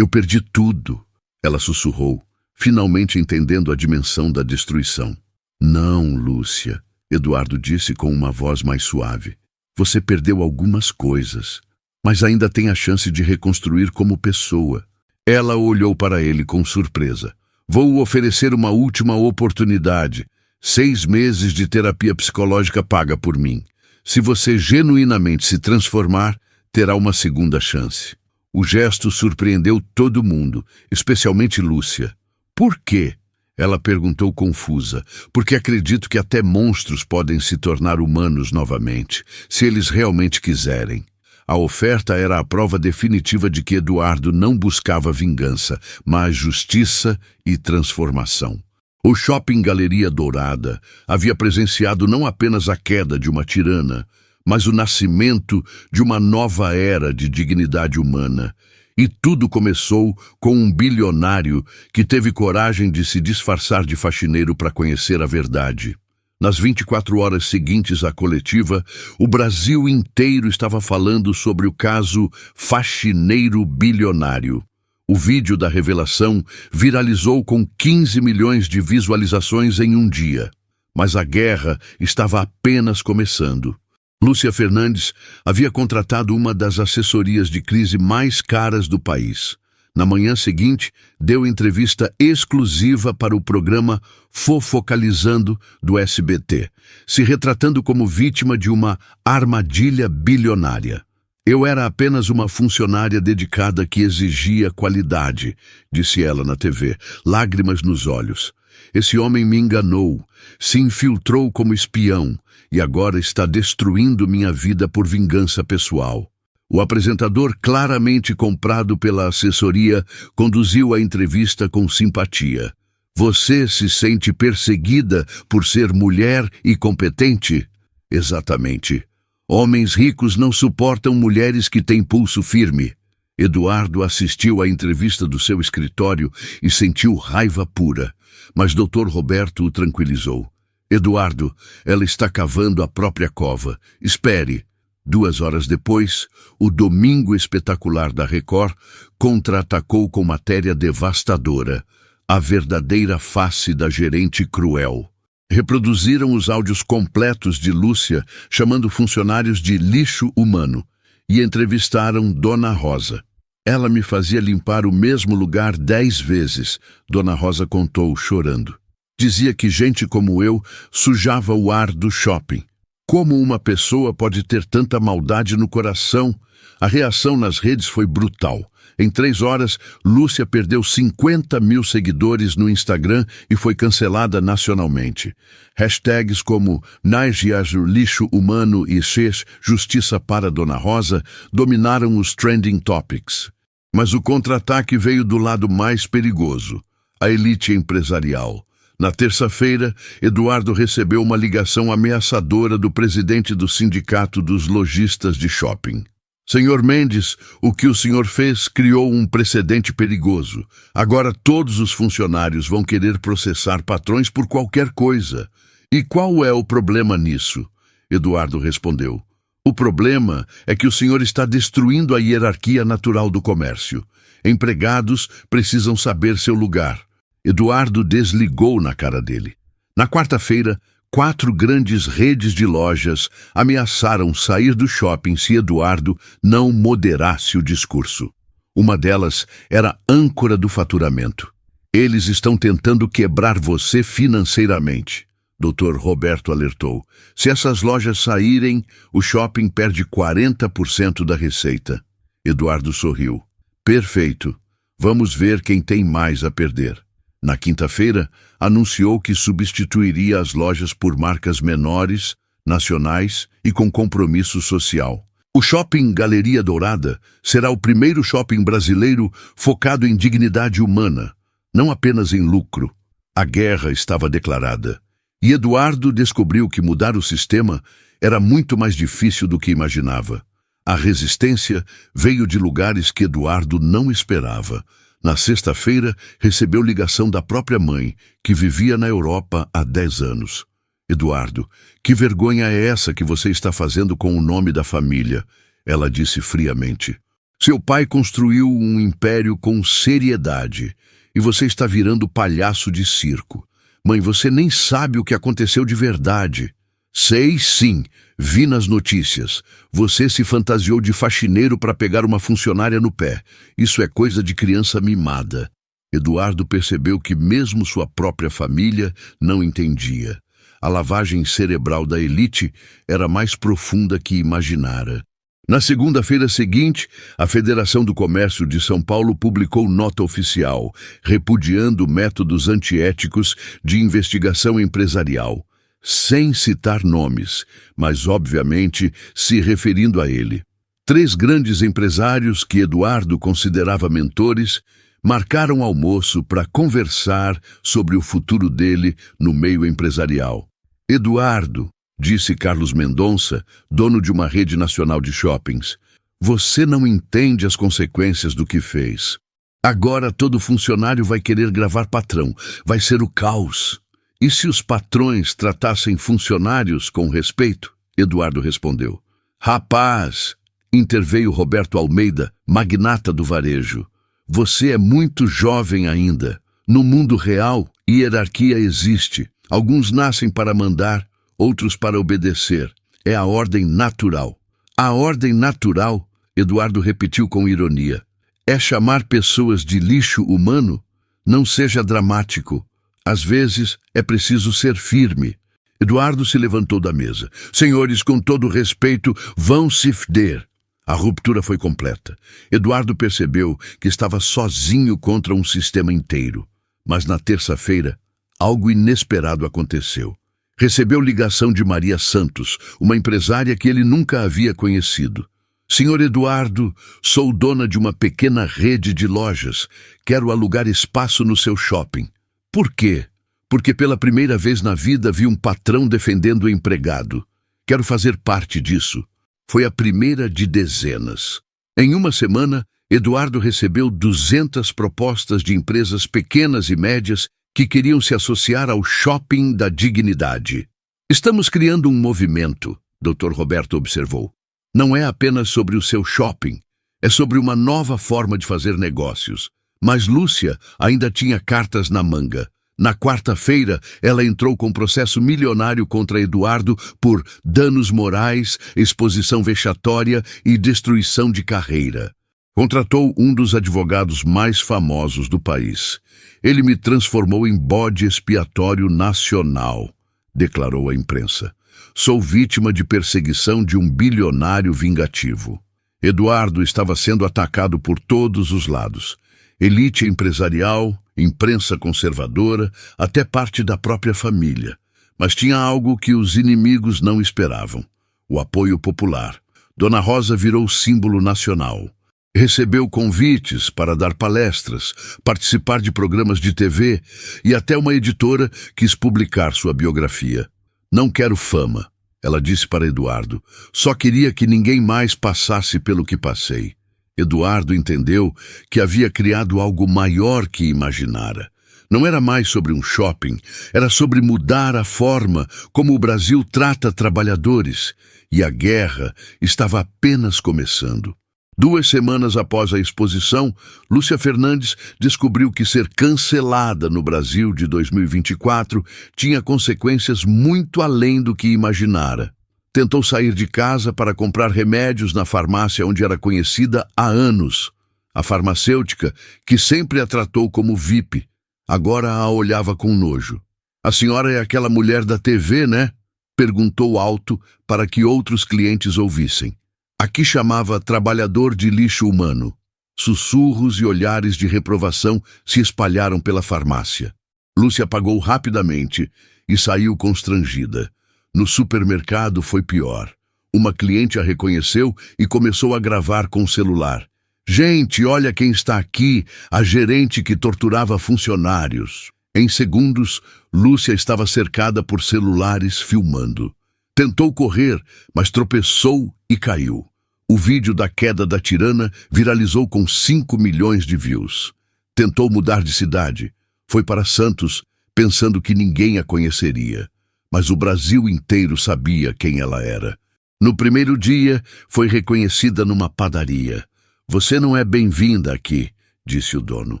perdi tudo. Ela sussurrou, finalmente entendendo a dimensão da destruição. Não, Lúcia, Eduardo disse com uma voz mais suave. Você perdeu algumas coisas, mas ainda tem a chance de reconstruir como pessoa. Ela olhou para ele com surpresa. Vou oferecer uma última oportunidade. 6 meses de terapia psicológica paga por mim. Se você genuinamente se transformar, terá uma segunda chance. O gesto surpreendeu todo mundo, especialmente Lúcia. Por quê? Ela perguntou confusa. Porque acredito que até monstros podem se tornar humanos novamente, se eles realmente quiserem. A oferta era a prova definitiva de que Eduardo não buscava vingança, mas justiça e transformação. O Shopping Galeria Dourada havia presenciado não apenas a queda de uma tirana, mas o nascimento de uma nova era de dignidade humana. E tudo começou com um bilionário que teve coragem de se disfarçar de faxineiro para conhecer a verdade. Nas 24 horas seguintes à coletiva, o Brasil inteiro estava falando sobre o caso Faxineiro Bilionário. O vídeo da revelação viralizou com 15 milhões de visualizações em um dia. Mas a guerra estava apenas começando. Lúcia Fernandes havia contratado uma das assessorias de crise mais caras do país. Na manhã seguinte, deu entrevista exclusiva para o programa Fofocalizando do SBT, se retratando como vítima de uma armadilha bilionária. Eu era apenas uma funcionária dedicada que exigia qualidade, disse ela na TV, lágrimas nos olhos. Esse homem me enganou, se infiltrou como espião e agora está destruindo minha vida por vingança pessoal. O apresentador, claramente comprado pela assessoria, conduziu a entrevista com simpatia. Você se sente perseguida por ser mulher e competente? Exatamente. Homens ricos não suportam mulheres que têm pulso firme. Eduardo assistiu à entrevista do seu escritório e sentiu raiva pura, mas Dr. Roberto o tranquilizou. Eduardo, ela está cavando a própria cova. Espere. 2 horas depois, o Domingo Espetacular da Record contra-atacou com matéria devastadora, a verdadeira face da gerente cruel. Reproduziram os áudios completos de Lúcia, chamando funcionários de lixo humano, e entrevistaram Dona Rosa. Ela me fazia limpar o mesmo lugar 10 vezes, Dona Rosa contou, chorando. Dizia que gente como eu sujava o ar do shopping. Como uma pessoa pode ter tanta maldade no coração? A reação nas redes foi brutal. Em 3 horas, Lúcia perdeu 50 mil seguidores no Instagram e foi cancelada nacionalmente. Hashtags como Naigiajo Lixo Humano e Xex Justiça para Dona Rosa dominaram os trending topics. Mas o contra-ataque veio do lado mais perigoso, a elite empresarial. Na terça-feira, Eduardo recebeu uma ligação ameaçadora do presidente do Sindicato dos Lojistas de Shopping. Senhor Mendes, o que o senhor fez criou um precedente perigoso. Agora todos os funcionários vão querer processar patrões por qualquer coisa. E qual é o problema nisso? Eduardo respondeu. O problema é que o senhor está destruindo a hierarquia natural do comércio. Empregados precisam saber seu lugar. Eduardo desligou na cara dele. Na quarta-feira, 4 grandes redes de lojas ameaçaram sair do shopping se Eduardo não moderasse o discurso. Uma delas era âncora do faturamento. Eles estão tentando quebrar você financeiramente, Dr. Roberto alertou. Se essas lojas saírem, o shopping perde 40% da receita. Eduardo sorriu. Perfeito. Vamos ver quem tem mais a perder. Na quinta-feira, anunciou que substituiria as lojas por marcas menores, nacionais e com compromisso social. O Shopping Galeria Dourada será o primeiro shopping brasileiro focado em dignidade humana, não apenas em lucro. A guerra estava declarada. E Eduardo descobriu que mudar o sistema era muito mais difícil do que imaginava. A resistência veio de lugares que Eduardo não esperava. Na sexta-feira, recebeu ligação da própria mãe, que vivia na Europa há 10 anos. Eduardo, que vergonha é essa que você está fazendo com o nome da família? Ela disse friamente. Seu pai construiu um império com seriedade, e você está virando palhaço de circo. Mãe, você nem sabe o que aconteceu de verdade. Sei sim, vi nas notícias. Você se fantasiou de faxineiro para pegar uma funcionária no pé. Isso é coisa de criança mimada. Eduardo percebeu que mesmo sua própria família não entendia. A lavagem cerebral da elite era mais profunda que imaginara. Na segunda-feira seguinte, a Federação do Comércio de São Paulo publicou nota oficial, repudiando métodos antiéticos de investigação empresarial, sem citar nomes, mas obviamente se referindo a ele. 3 grandes empresários que Eduardo considerava mentores marcaram almoço para conversar sobre o futuro dele no meio empresarial. Eduardo, disse Carlos Mendonça, dono de uma rede nacional de shoppings, você não entende as consequências do que fez. Agora todo funcionário vai querer gravar patrão, vai ser o caos. E se os patrões tratassem funcionários com respeito? Eduardo respondeu. Rapaz, interveio Roberto Almeida, magnata do varejo. Você é muito jovem ainda. No mundo real, hierarquia existe. Alguns nascem para mandar, outros para obedecer. é a ordem natural. A ordem natural, Eduardo repetiu com ironia, é chamar pessoas de lixo humano? Não seja dramático. Às vezes é preciso ser firme. Eduardo se levantou da mesa. Senhores, com todo respeito, vão se fder. A ruptura foi completa. Eduardo percebeu que estava sozinho contra um sistema inteiro. Mas na terça-feira, algo inesperado aconteceu. Recebeu ligação de Maria Santos, uma empresária que ele nunca havia conhecido. Senhor Eduardo, sou dona de uma pequena rede de lojas. Quero alugar espaço no seu shopping. Por quê? Porque pela primeira vez na vida vi um patrão defendendo o empregado. Quero fazer parte disso. Foi a primeira de dezenas. Em uma semana, Eduardo recebeu 200 propostas de empresas pequenas e médias que queriam se associar ao Shopping da Dignidade. Estamos criando um movimento, Dr. Roberto observou. Não é apenas sobre o seu shopping, é sobre uma nova forma de fazer negócios. Mas Lúcia ainda tinha cartas na manga. Na quarta-feira, ela entrou com processo milionário contra Eduardo por danos morais, exposição vexatória e destruição de carreira. Contratou um dos advogados mais famosos do país. Ele me transformou em bode expiatório nacional, declarou à imprensa. Sou vítima de perseguição de um bilionário vingativo. Eduardo estava sendo atacado por todos os lados. Elite empresarial, imprensa conservadora, até parte da própria família. Mas tinha algo que os inimigos não esperavam: o apoio popular. Dona Rosa virou símbolo nacional. Recebeu convites para dar palestras, participar de programas de TV e até uma editora quis publicar sua biografia. Não quero fama, ela disse para Eduardo. Só queria que ninguém mais passasse pelo que passei. Eduardo entendeu que havia criado algo maior que imaginara. Não era mais sobre um shopping, era sobre mudar a forma como o Brasil trata trabalhadores. E a guerra estava apenas começando. 2 semanas após a exposição, Lúcia Fernandes descobriu que ser cancelada no Brasil de 2024 tinha consequências muito além do que imaginara. Tentou sair de casa para comprar remédios na farmácia onde era conhecida há anos. A farmacêutica, que sempre a tratou como VIP, agora a olhava com nojo. A senhora é aquela mulher da TV, né? Perguntou alto para que outros clientes ouvissem. Aqui chamava trabalhador de lixo humano. Sussurros e olhares de reprovação se espalharam pela farmácia. Lúcia apagou rapidamente e saiu constrangida. No supermercado foi pior. Uma cliente a reconheceu e começou a gravar com o celular. Gente, olha quem está aqui, a gerente que torturava funcionários. Em segundos, Lúcia estava cercada por celulares filmando. Tentou correr, mas tropeçou e caiu. O vídeo da queda da tirana viralizou com 5 milhões de views. Tentou mudar de cidade. Foi para Santos, pensando que ninguém a conheceria. Mas o Brasil inteiro sabia quem ela era. No primeiro dia, foi reconhecida numa padaria. Você não é bem-vinda aqui, disse o dono.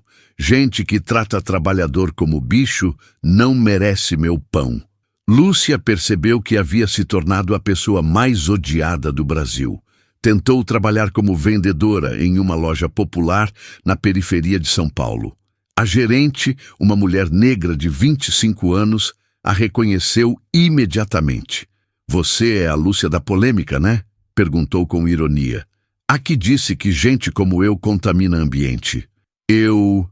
Gente que trata trabalhador como bicho não merece meu pão. Lúcia percebeu que havia se tornado a pessoa mais odiada do Brasil. Tentou trabalhar como vendedora em uma loja popular na periferia de São Paulo. A gerente, uma mulher negra de 25 anos, a reconheceu imediatamente. Você é a Lúcia da polêmica, né? Perguntou com ironia. Aqui disse que gente como eu contamina ambiente. Eu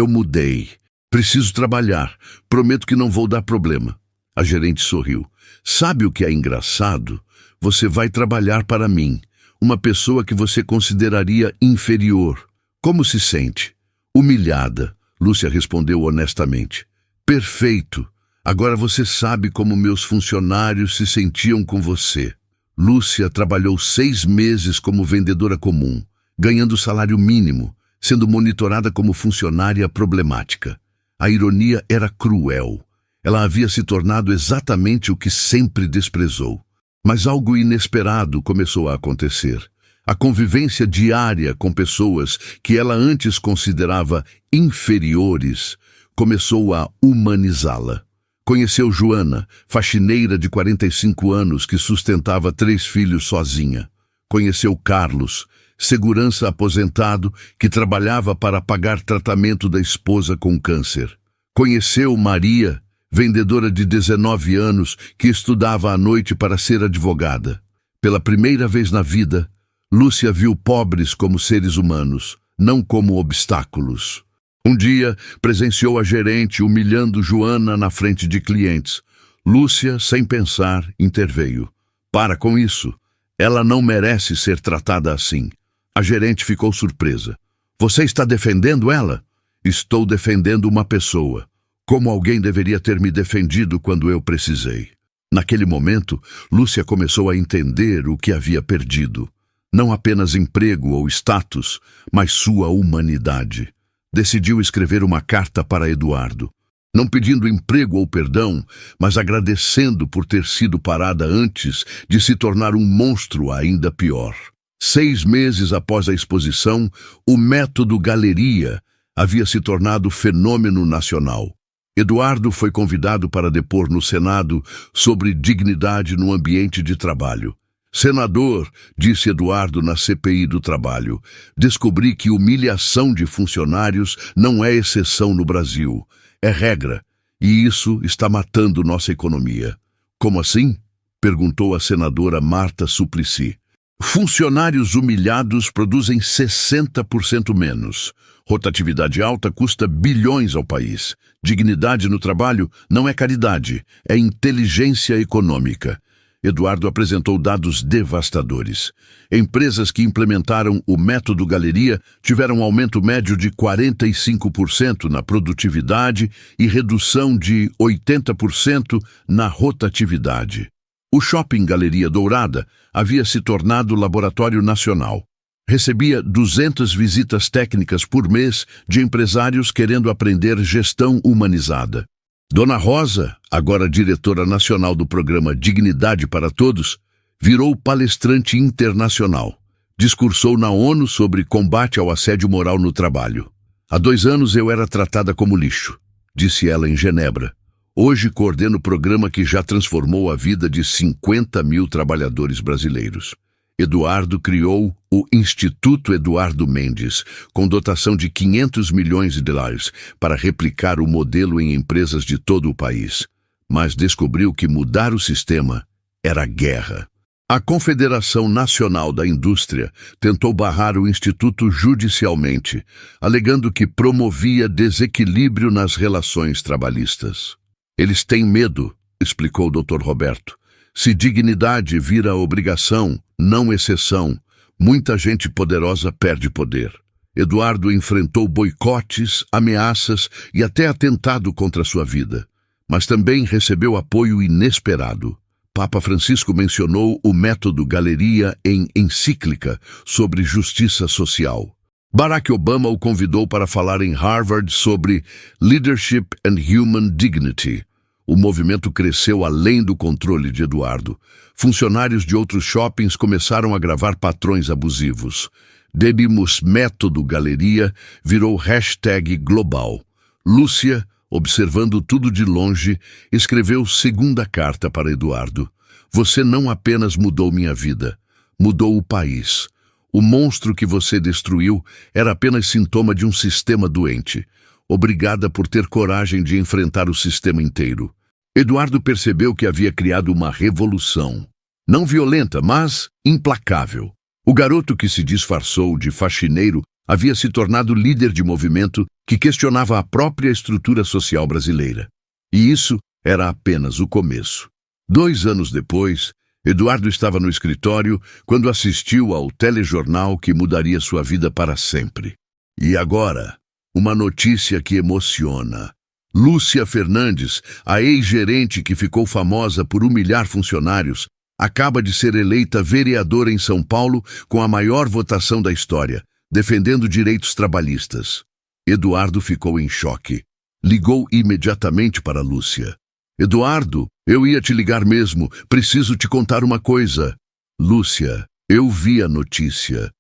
mudei. Preciso trabalhar. Prometo que não vou dar problema. A gerente sorriu. Sabe o que é engraçado? Você vai trabalhar para mim. Uma pessoa que você consideraria inferior. Como se sente? Humilhada, Lúcia respondeu honestamente. Perfeito. Agora você sabe como meus funcionários se sentiam com você. Lúcia trabalhou 6 meses como vendedora comum, ganhando salário mínimo, sendo monitorada como funcionária problemática. A ironia era cruel. Ela havia se tornado exatamente o que sempre desprezou. Mas algo inesperado começou a acontecer. A convivência diária com pessoas que ela antes considerava inferiores começou a humanizá-la. Conheceu Joana, faxineira de 45 anos que sustentava 3 filhos sozinha. Conheceu Carlos, segurança aposentado que trabalhava para pagar tratamento da esposa com câncer. Conheceu Maria, vendedora de 19 anos que estudava à noite para ser advogada. Pela primeira vez na vida, Lúcia viu pobres como seres humanos, não como obstáculos. Um dia, presenciou a gerente humilhando Joana na frente de clientes. Lúcia, sem pensar, interveio. Para com isso. Ela não merece ser tratada assim. A gerente ficou surpresa. Você está defendendo ela? Estou defendendo uma pessoa. Como alguém deveria ter me defendido quando eu precisei. Naquele momento, Lúcia começou a entender o que havia perdido. Não apenas emprego ou status, mas sua humanidade. Decidiu escrever uma carta para Eduardo. Não pedindo emprego ou perdão, mas agradecendo por ter sido parada antes de se tornar um monstro ainda pior. 6 meses após a exposição, o método Galeria havia se tornado fenômeno nacional. Eduardo foi convidado para depor no Senado sobre dignidade no ambiente de trabalho. Senador, disse Eduardo na CPI do trabalho, descobri que humilhação de funcionários não é exceção no Brasil. É regra, e isso está matando nossa economia. Como assim? Perguntou a senadora Marta Suplicy. Funcionários humilhados produzem 60% menos. Rotatividade alta custa bilhões ao país. Dignidade no trabalho não é caridade, é inteligência econômica. Eduardo apresentou dados devastadores. Empresas que implementaram o método Galeria tiveram aumento médio de 45% na produtividade e redução de 80% na rotatividade. O Shopping Galeria Dourada havia se tornado laboratório nacional. Recebia 200 visitas técnicas por mês de empresários querendo aprender gestão humanizada. Dona Rosa, agora diretora nacional do programa Dignidade para Todos, virou palestrante internacional. Discursou na ONU sobre combate ao assédio moral no trabalho. Há 2 anos eu era tratada como lixo, disse ela em Genebra. Hoje coordeno o programa que já transformou a vida de 50 mil trabalhadores brasileiros. Eduardo criou o Instituto Eduardo Mendes, com dotação de 500 milhões de dólares para replicar o modelo em empresas de todo o país. Mas descobriu que mudar o sistema era guerra. A Confederação Nacional da Indústria tentou barrar o Instituto judicialmente, alegando que promovia desequilíbrio nas relações trabalhistas. Eles têm medo, explicou o Dr. Roberto. Se dignidade vira obrigação, não exceção, muita gente poderosa perde poder. Eduardo enfrentou boicotes, ameaças e até atentado contra sua vida, mas também recebeu apoio inesperado. Papa Francisco mencionou o método Galeria em encíclica sobre justiça social. Barack Obama o convidou para falar em Harvard sobre Leadership and Human Dignity. O movimento cresceu além do controle de Eduardo. Funcionários de outros shoppings começaram a gravar patrões abusivos. Debimos método Galeria virou hashtag global. Lúcia, observando tudo de longe, escreveu segunda carta para Eduardo. Você não apenas mudou minha vida, mudou o país. O monstro que você destruiu era apenas sintoma de um sistema doente. Obrigada por ter coragem de enfrentar o sistema inteiro. Eduardo percebeu que havia criado uma revolução. Não violenta, mas implacável. O garoto que se disfarçou de faxineiro havia se tornado líder de movimento que questionava a própria estrutura social brasileira. E isso era apenas o começo. 2 anos depois, Eduardo estava no escritório quando assistiu ao telejornal que mudaria sua vida para sempre. E agora, uma notícia que emociona. Lúcia Fernandes, a ex-gerente que ficou famosa por humilhar funcionários, acaba de ser eleita vereadora em São Paulo com a maior votação da história, defendendo direitos trabalhistas. Eduardo ficou em choque. Ligou imediatamente para Lúcia. Eduardo, eu ia te ligar mesmo, preciso te contar uma coisa. Lúcia, eu vi a notícia.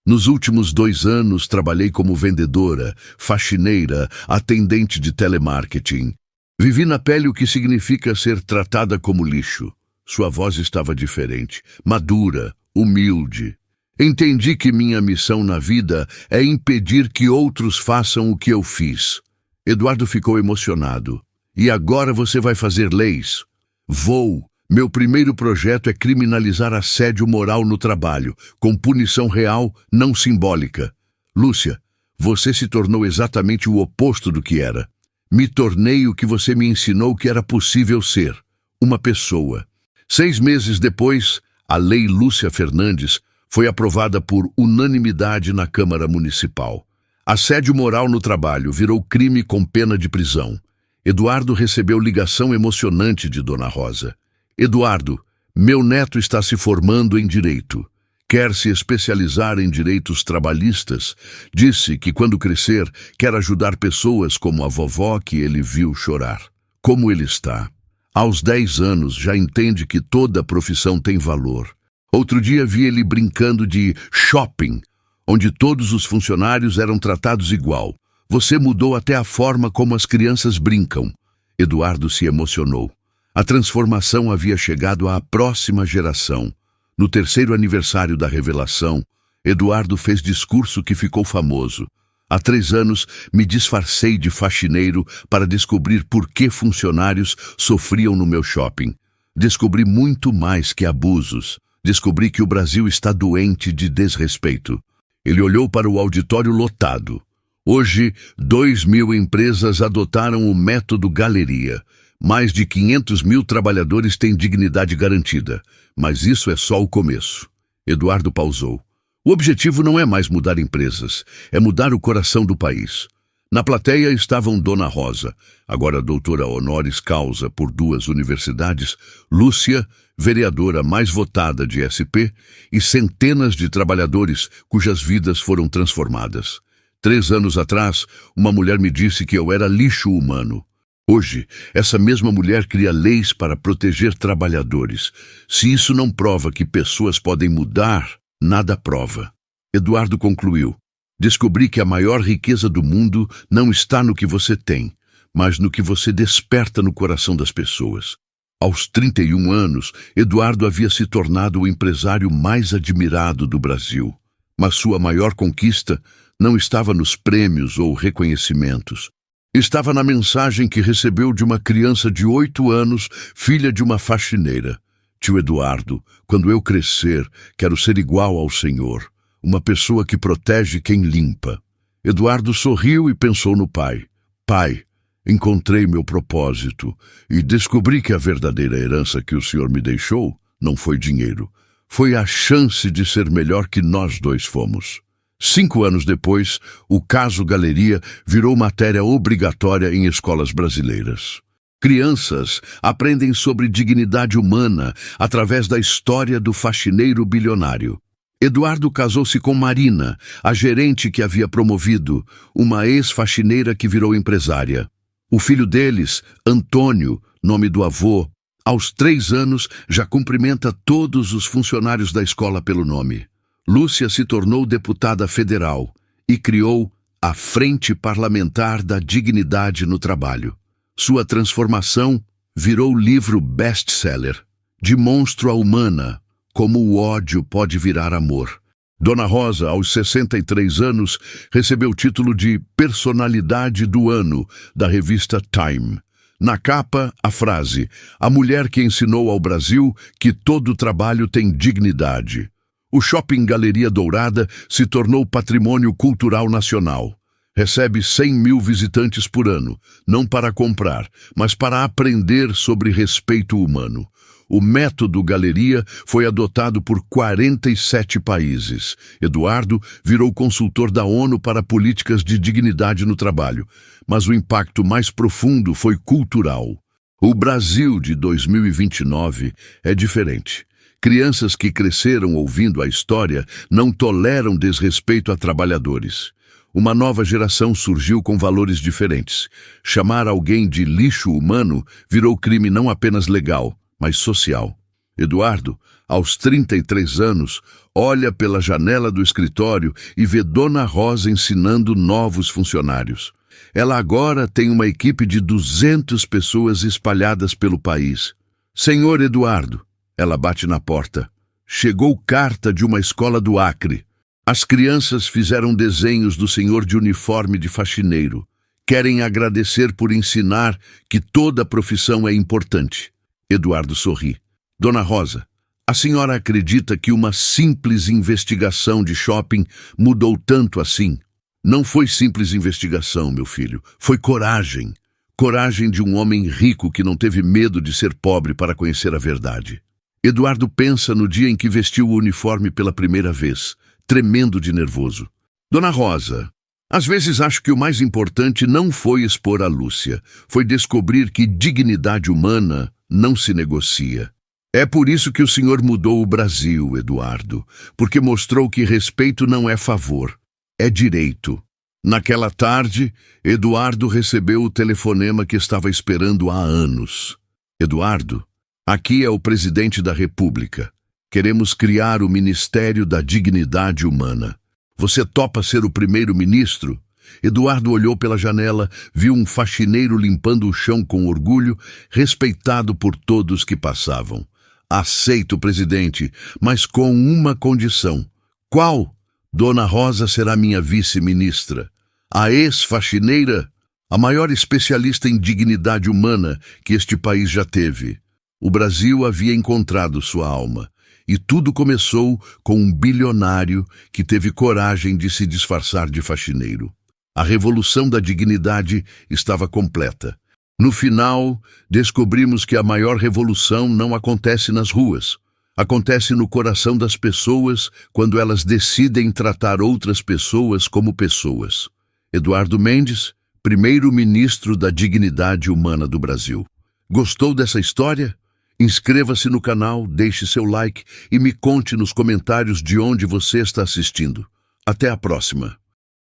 Nos últimos 2 anos trabalhei como vendedora, faxineira, atendente de telemarketing. Vivi na pele o que significa ser tratada como lixo. Sua voz estava diferente, madura, humilde. Entendi que minha missão na vida é impedir que outros façam o que eu fiz. Eduardo ficou emocionado. E agora você vai fazer leis? Vou. Meu primeiro projeto é criminalizar assédio moral no trabalho, com punição real, não simbólica. Lúcia, você se tornou exatamente o oposto do que era. Me tornei o que você me ensinou que era possível ser, uma pessoa. 6 meses depois, a Lei Lúcia Fernandes foi aprovada por unanimidade na Câmara Municipal. Assédio moral no trabalho virou crime com pena de prisão. Eduardo recebeu ligação emocionante de Dona Rosa. Eduardo, meu neto está se formando em direito. Quer se especializar em direitos trabalhistas. Disse que quando crescer, quer ajudar pessoas como a vovó que ele viu chorar. Como ele está? Aos 10 anos já entende que toda profissão tem valor. Outro dia vi ele brincando de shopping, onde todos os funcionários eram tratados igual. Você mudou até a forma como as crianças brincam. Eduardo se emocionou. A transformação havia chegado à próxima geração. No 3º aniversário da revelação, Eduardo fez discurso que ficou famoso. Há 3 anos, me disfarcei de faxineiro para descobrir por que funcionários sofriam no meu shopping. Descobri muito mais que abusos. Descobri que o Brasil está doente de desrespeito. Ele olhou para o auditório lotado. Hoje, 2.000 empresas adotaram o método Galeria. Mais de 500.000 trabalhadores têm dignidade garantida. Mas isso é só o começo. Eduardo pausou. O objetivo não é mais mudar empresas, é mudar o coração do país. Na plateia estavam Dona Rosa, agora doutora honoris causa por 2 universidades, Lúcia, vereadora mais votada de SP, e centenas de trabalhadores cujas vidas foram transformadas. 3 anos atrás, uma mulher me disse que eu era lixo humano. Hoje, essa mesma mulher cria leis para proteger trabalhadores. Se isso não prova que pessoas podem mudar, nada prova. Eduardo concluiu. Descobri que a maior riqueza do mundo não está no que você tem, mas no que você desperta no coração das pessoas. Aos 31 anos, Eduardo havia se tornado o empresário mais admirado do Brasil. Mas sua maior conquista não estava nos prêmios ou reconhecimentos. Estava na mensagem que recebeu de uma criança de 8 anos, filha de uma faxineira. Tio Eduardo, quando eu crescer, quero ser igual ao Senhor, uma pessoa que protege quem limpa. Eduardo sorriu e pensou no pai. Pai, encontrei meu propósito e descobri que a verdadeira herança que o Senhor me deixou não foi dinheiro. Foi a chance de ser melhor que nós 2 fomos. 5 anos depois, o caso Galeria virou matéria obrigatória em escolas brasileiras. Crianças aprendem sobre dignidade humana através da história do faxineiro bilionário. Eduardo casou-se com Marina, a gerente que havia promovido, uma ex-faxineira que virou empresária. O filho deles, Antônio, nome do avô, aos 3 anos já cumprimenta todos os funcionários da escola pelo nome. Lúcia se tornou deputada federal e criou a Frente Parlamentar da Dignidade no Trabalho. Sua transformação virou livro best-seller. De monstro a humana, como o ódio pode virar amor. Dona Rosa, aos 63 anos, recebeu o título de Personalidade do Ano da revista Time. Na capa, a frase: a mulher que ensinou ao Brasil que todo trabalho tem dignidade. O Shopping Galeria Dourada se tornou patrimônio cultural nacional. Recebe 100.000 visitantes por ano, não para comprar, mas para aprender sobre respeito humano. O método Galeria foi adotado por 47 países. Eduardo virou consultor da ONU para políticas de dignidade no trabalho, mas o impacto mais profundo foi cultural. O Brasil de 2029 é diferente. Crianças que cresceram ouvindo a história não toleram desrespeito a trabalhadores. Uma nova geração surgiu com valores diferentes. Chamar alguém de lixo humano virou crime não apenas legal, mas social. Eduardo, aos 33 anos, olha pela janela do escritório e vê Dona Rosa ensinando novos funcionários. Ela agora tem uma equipe de 200 pessoas espalhadas pelo país. Senhor Eduardo, ela bate na porta. Chegou carta de uma escola do Acre. As crianças fizeram desenhos do senhor de uniforme de faxineiro. Querem agradecer por ensinar que toda profissão é importante. Eduardo sorri. Dona Rosa, a senhora acredita que uma simples investigação de shopping mudou tanto assim? Não foi simples investigação, meu filho. Foi coragem. Coragem de um homem rico que não teve medo de ser pobre para conhecer a verdade. Eduardo pensa no dia em que vestiu o uniforme pela primeira vez, tremendo de nervoso. Dona Rosa, às vezes acho que o mais importante não foi expor a Lúcia, foi descobrir que dignidade humana não se negocia. É por isso que o senhor mudou o Brasil, Eduardo, porque mostrou que respeito não é favor, é direito. Naquela tarde, Eduardo recebeu o telefonema que estava esperando há anos. Eduardo, aqui é o presidente da República. Queremos criar o Ministério da Dignidade Humana. Você topa ser o primeiro-ministro? Eduardo olhou pela janela, viu um faxineiro limpando o chão com orgulho, respeitado por todos que passavam. Aceito, presidente, mas com uma condição. Qual? Dona Rosa será minha vice-ministra. A ex-faxineira, a maior especialista em dignidade humana que este país já teve. O Brasil havia encontrado sua alma. E tudo começou com um bilionário que teve coragem de se disfarçar de faxineiro. A revolução da dignidade estava completa. No final, descobrimos que a maior revolução não acontece nas ruas. Acontece no coração das pessoas quando elas decidem tratar outras pessoas como pessoas. Eduardo Mendes, primeiro-ministro da Dignidade Humana do Brasil. Gostou dessa história? Inscreva-se no canal, deixe seu like e me conte nos comentários de onde você está assistindo. Até a próxima!